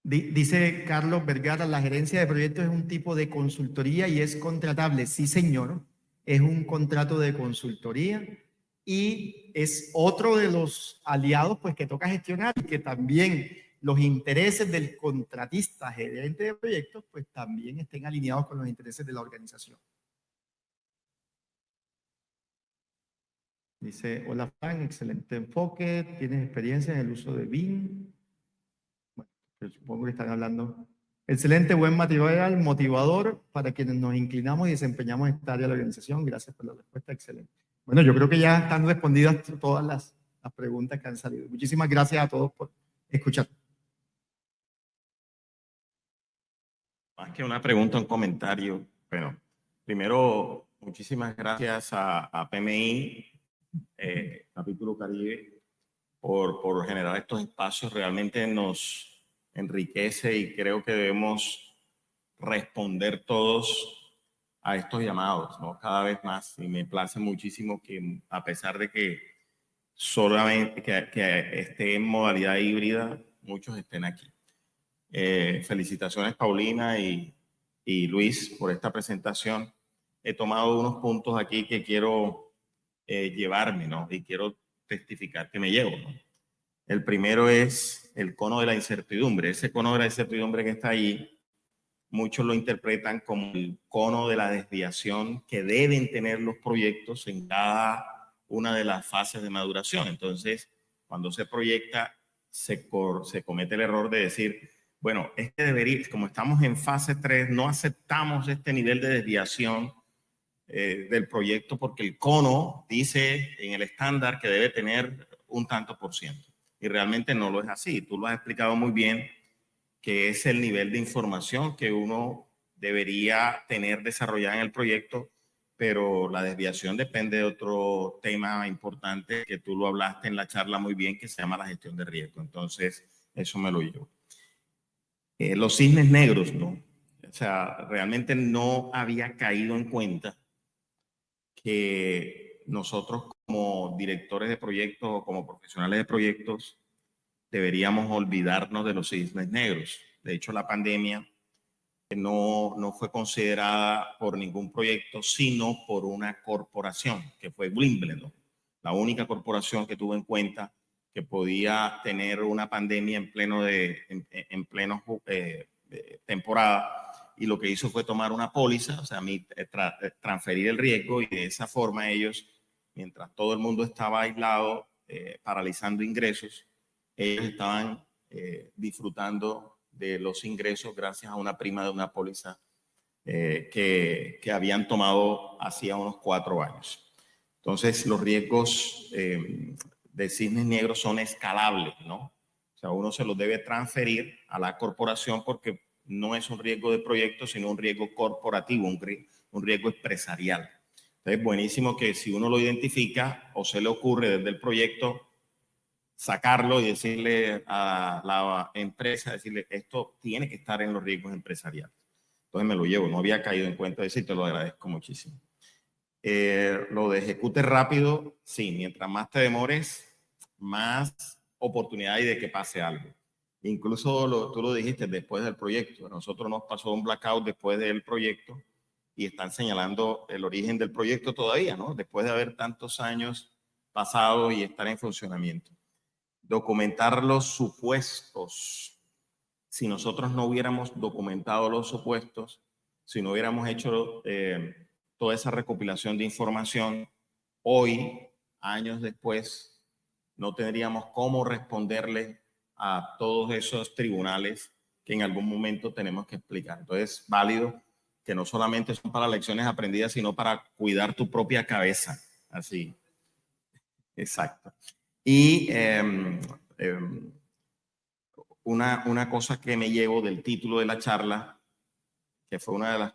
Dice Carlos Vergara, la gerencia de proyectos es un tipo de consultoría y es contratable. Sí, señor, es un contrato de consultoría y es otro de los aliados pues, que toca gestionar y que también los intereses del contratista, gerente de proyectos, pues también estén alineados con los intereses de la organización. Dice, hola Frank, excelente enfoque, tienes experiencia en el uso de BIM. Yo supongo que están hablando. Excelente, buen material, motivador para quienes nos inclinamos y desempeñamos en esta área de la organización. Gracias por la respuesta, excelente. Bueno, yo creo que ya están respondidas todas las preguntas que han salido. Muchísimas gracias a todos por escuchar. Más que una pregunta, un comentario. Bueno, primero, muchísimas gracias a PMI, Capítulo Caribe, por generar estos espacios. Realmente nos enriquece y creo que debemos responder todos a estos llamados, ¿no? Cada vez más. Y me place muchísimo que, a pesar de que solamente que esté en modalidad híbrida, muchos estén aquí. Felicitaciones Paulina y Luis por esta presentación. He tomado unos puntos aquí que quiero llevarme, ¿no? Y quiero testificar que me llevo, ¿no? El primero es el cono de la incertidumbre. Ese cono de la incertidumbre que está ahí, muchos lo interpretan como el cono de la desviación que deben tener los proyectos en cada una de las fases de maduración. Entonces, cuando se proyecta, se comete el error de decir, bueno, es que debería, como estamos en fase 3, no aceptamos este nivel de desviación del proyecto porque el cono dice en el estándar que debe tener un tanto por ciento. Y realmente no lo es así. Tú lo has explicado muy bien, que es el nivel de información que uno debería tener desarrollada en el proyecto, pero la desviación depende de otro tema importante que tú lo hablaste en la charla muy bien, que se llama la gestión de riesgo. Entonces, eso me lo llevo. Los cisnes negros, ¿no? O sea, realmente no había caído en cuenta que nosotros como directores de proyectos o como profesionales de proyectos deberíamos olvidarnos de los cisnes negros. De hecho, la pandemia no fue considerada por ningún proyecto, sino por una corporación, que fue Wimbledon, la única corporación que tuvo en cuenta que podía tener una pandemia en pleno temporada, y lo que hizo fue tomar una póliza, o sea, transferir el riesgo, y de esa forma ellos, mientras todo el mundo estaba aislado, paralizando ingresos, ellos estaban disfrutando de los ingresos gracias a una prima de una póliza que habían tomado hacía unos 4 años. Entonces, los riesgos de cisnes negros son escalables, ¿no? O sea, uno se los debe transferir a la corporación porque no es un riesgo de proyecto, sino un riesgo corporativo, un riesgo empresarial. Entonces, buenísimo que si uno lo identifica o se le ocurre desde el proyecto, sacarlo y decirle a la empresa, decirle, esto tiene que estar en los riesgos empresariales. Entonces me lo llevo, no había caído en cuenta de eso y te lo agradezco muchísimo. Lo de ejecute rápido, sí, mientras más te demores, más oportunidad hay de que pase algo. Incluso tú lo dijiste después del proyecto. A nosotros nos pasó un blackout después del proyecto y están señalando el origen del proyecto todavía, ¿no? Después de haber tantos años pasados y estar en funcionamiento. Documentar los supuestos. Si nosotros no hubiéramos documentado los supuestos, si no hubiéramos hecho toda esa recopilación de información, hoy, años después, no tendríamos cómo responderle a todos esos tribunales que en algún momento tenemos que explicar. Entonces, válido que no solamente son para lecciones aprendidas, sino para cuidar tu propia cabeza. Así. Exacto. Y una cosa que me llevo del título de la charla, que fue una de las...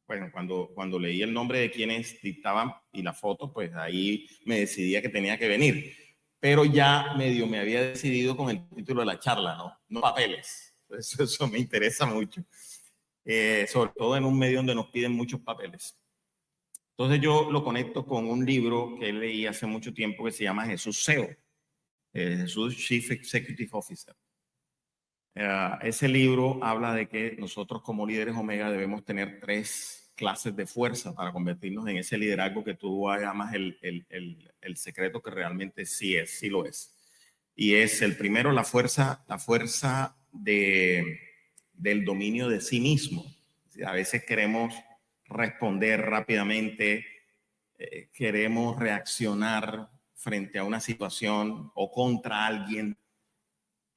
bueno, cuando leí el nombre de quienes dictaban y la foto, pues ahí me decidía que tenía que venir. Pero ya medio me había decidido con el título de la charla, ¿no? No papeles. Eso me interesa mucho. Sobre todo en un medio donde nos piden muchos papeles. Entonces yo lo conecto con un libro que leí hace mucho tiempo que se llama Jesús CEO, Jesús Chief Executive Officer. Ese libro habla de que nosotros como líderes Omega debemos tener 3 clases de fuerza para convertirnos en ese liderazgo que tú llamas el secreto, que realmente sí lo es. Y es el primero, la fuerza del dominio de sí mismo. A veces queremos responder rápidamente, queremos reaccionar frente a una situación o contra alguien,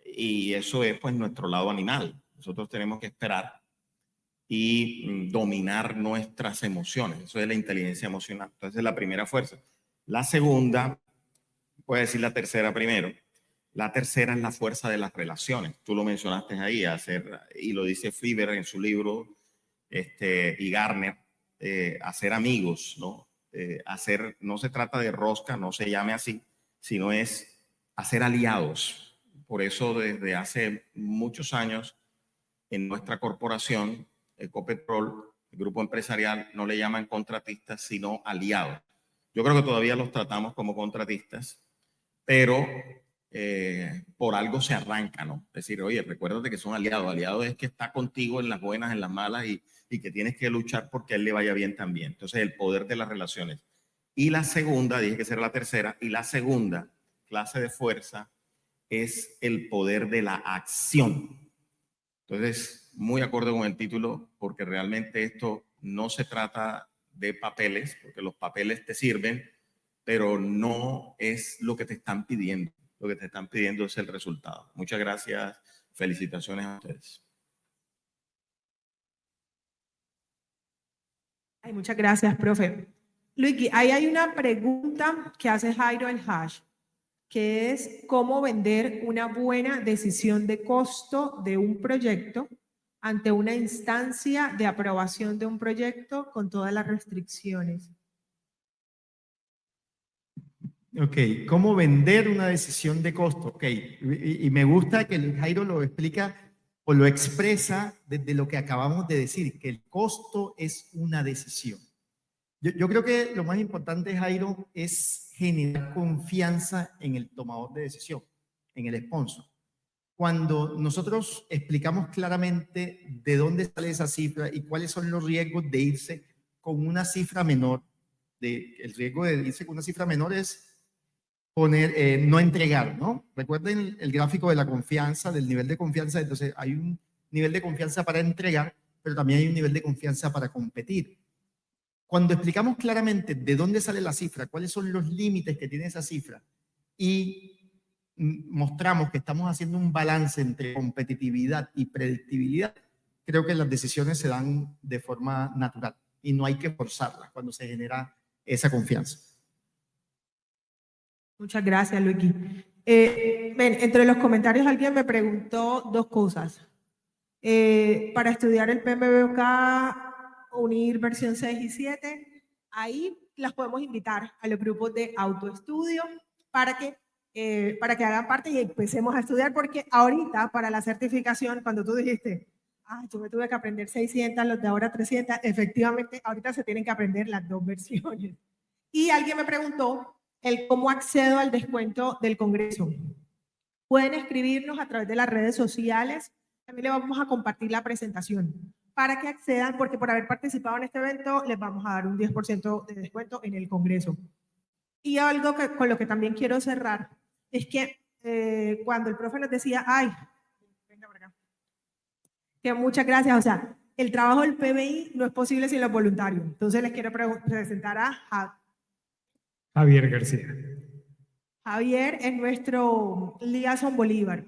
y eso es pues nuestro lado animal. Nosotros tenemos que esperar y dominar nuestras emociones. Eso es la inteligencia emocional. Entonces, la primera fuerza. La segunda, voy a decir la tercera primero. La tercera es la fuerza de las relaciones. Tú lo mencionaste ahí, y lo dice Friber en su libro, y Garner, hacer amigos, ¿no? No se trata de rosca, no se llame así, sino es hacer aliados. Por eso desde hace muchos años en nuestra corporación, Ecopetrol, el grupo empresarial, no le llaman contratistas, sino aliados. Yo creo que todavía los tratamos como contratistas, pero por algo se arranca, ¿no? Es decir, oye, recuérdate que son aliados. Aliados es que está contigo en las buenas, en las malas, y que tienes que luchar porque a él le vaya bien también. Entonces, el poder de las relaciones. Y la segunda, dije que será la tercera, y la segunda clase de fuerza es el poder de la acción. Entonces, muy acorde con el título, porque realmente esto no se trata de papeles, porque los papeles te sirven, pero no es lo que te están pidiendo. Lo que te están pidiendo es el resultado. Muchas gracias. Felicitaciones a ustedes. Ay, muchas gracias, profe. Luigi, ahí hay una pregunta que hace Jairo El Hash, que es cómo vender una buena decisión de costo de un proyecto ante una instancia de aprobación de un proyecto con todas las restricciones. Ok, ¿cómo vender una decisión de costo? Ok, y me gusta que Jairo lo explica o lo expresa desde lo que acabamos de decir, que el costo es una decisión. Yo creo que lo más importante, Jairo, es generar confianza en el tomador de decisión, en el sponsor. Cuando nosotros explicamos claramente de dónde sale esa cifra y cuáles son los riesgos de irse con una cifra menor, el riesgo de irse con una cifra menor es no entregar, ¿no? Recuerden el gráfico de la confianza, del nivel de confianza. Entonces hay un nivel de confianza para entregar, pero también hay un nivel de confianza para competir. Cuando explicamos claramente de dónde sale la cifra, cuáles son los límites que tiene esa cifra, y mostramos que estamos haciendo un balance entre competitividad y predictibilidad, creo que las decisiones se dan de forma natural y no hay que forzarlas cuando se genera esa confianza. Muchas gracias, Luigi. Entre los comentarios alguien me preguntó 2 cosas. Para estudiar el PMBOK, unir versión 6 y 7, ahí las podemos invitar a los grupos de autoestudio para que hagan parte y empecemos a estudiar, porque ahorita para la certificación, cuando tú dijiste, yo me tuve que aprender 600, los de ahora 300, efectivamente ahorita se tienen que aprender las 2 versiones. Y alguien me preguntó cómo accedo al descuento del Congreso. Pueden escribirnos a través de las redes sociales. También le vamos a compartir la presentación para que accedan, porque por haber participado en este evento les vamos a dar un 10% de descuento en el Congreso. Y algo con lo que también quiero cerrar es que cuando el profe nos decía, venga por acá, que muchas gracias, o sea, el trabajo del PBI no es posible sin los voluntarios. Entonces les quiero presentar a Javier García. Javier es nuestro liaison Bolívar.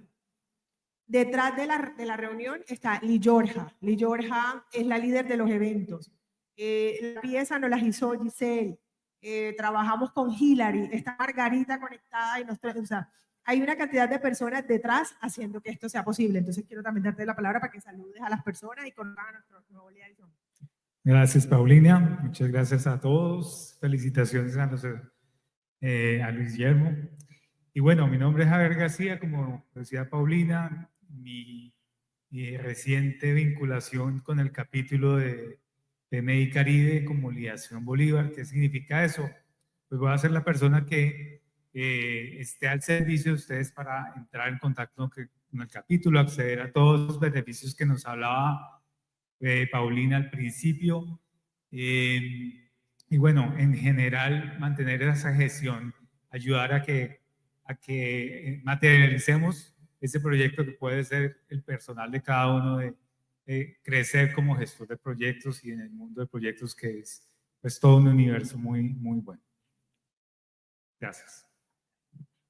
Detrás de la reunión está Liyorja. Liyorja es la líder de los eventos. La pieza nos la hizo Giselle. Trabajamos con Hilary. Está Margarita conectada y o sea, hay una cantidad de personas detrás haciendo que esto sea posible. Entonces quiero también darte la palabra para que saludes a las personas y conozcan a nuestro nuevo liaison. Gracias, Paulina. Muchas gracias a todos. Felicitaciones a Luis Guillermo. Y bueno, mi nombre es Javier García, como decía Paulina, mi reciente vinculación con el capítulo de PMI Caribe como liaison Bolívar. ¿Qué significa eso? Pues voy a ser la persona que esté al servicio de ustedes para entrar en contacto con el capítulo, acceder a todos los beneficios que nos hablaba Paulina al principio. Y bueno, en general, mantener esa gestión, ayudar a que materialicemos ese proyecto que puede ser el personal de cada uno, de crecer como gestor de proyectos y en el mundo de proyectos que es pues todo un universo muy, muy bueno. Gracias.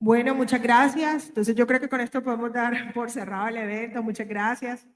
Bueno, muchas gracias. Entonces yo creo que con esto podemos dar por cerrado el evento. Muchas gracias.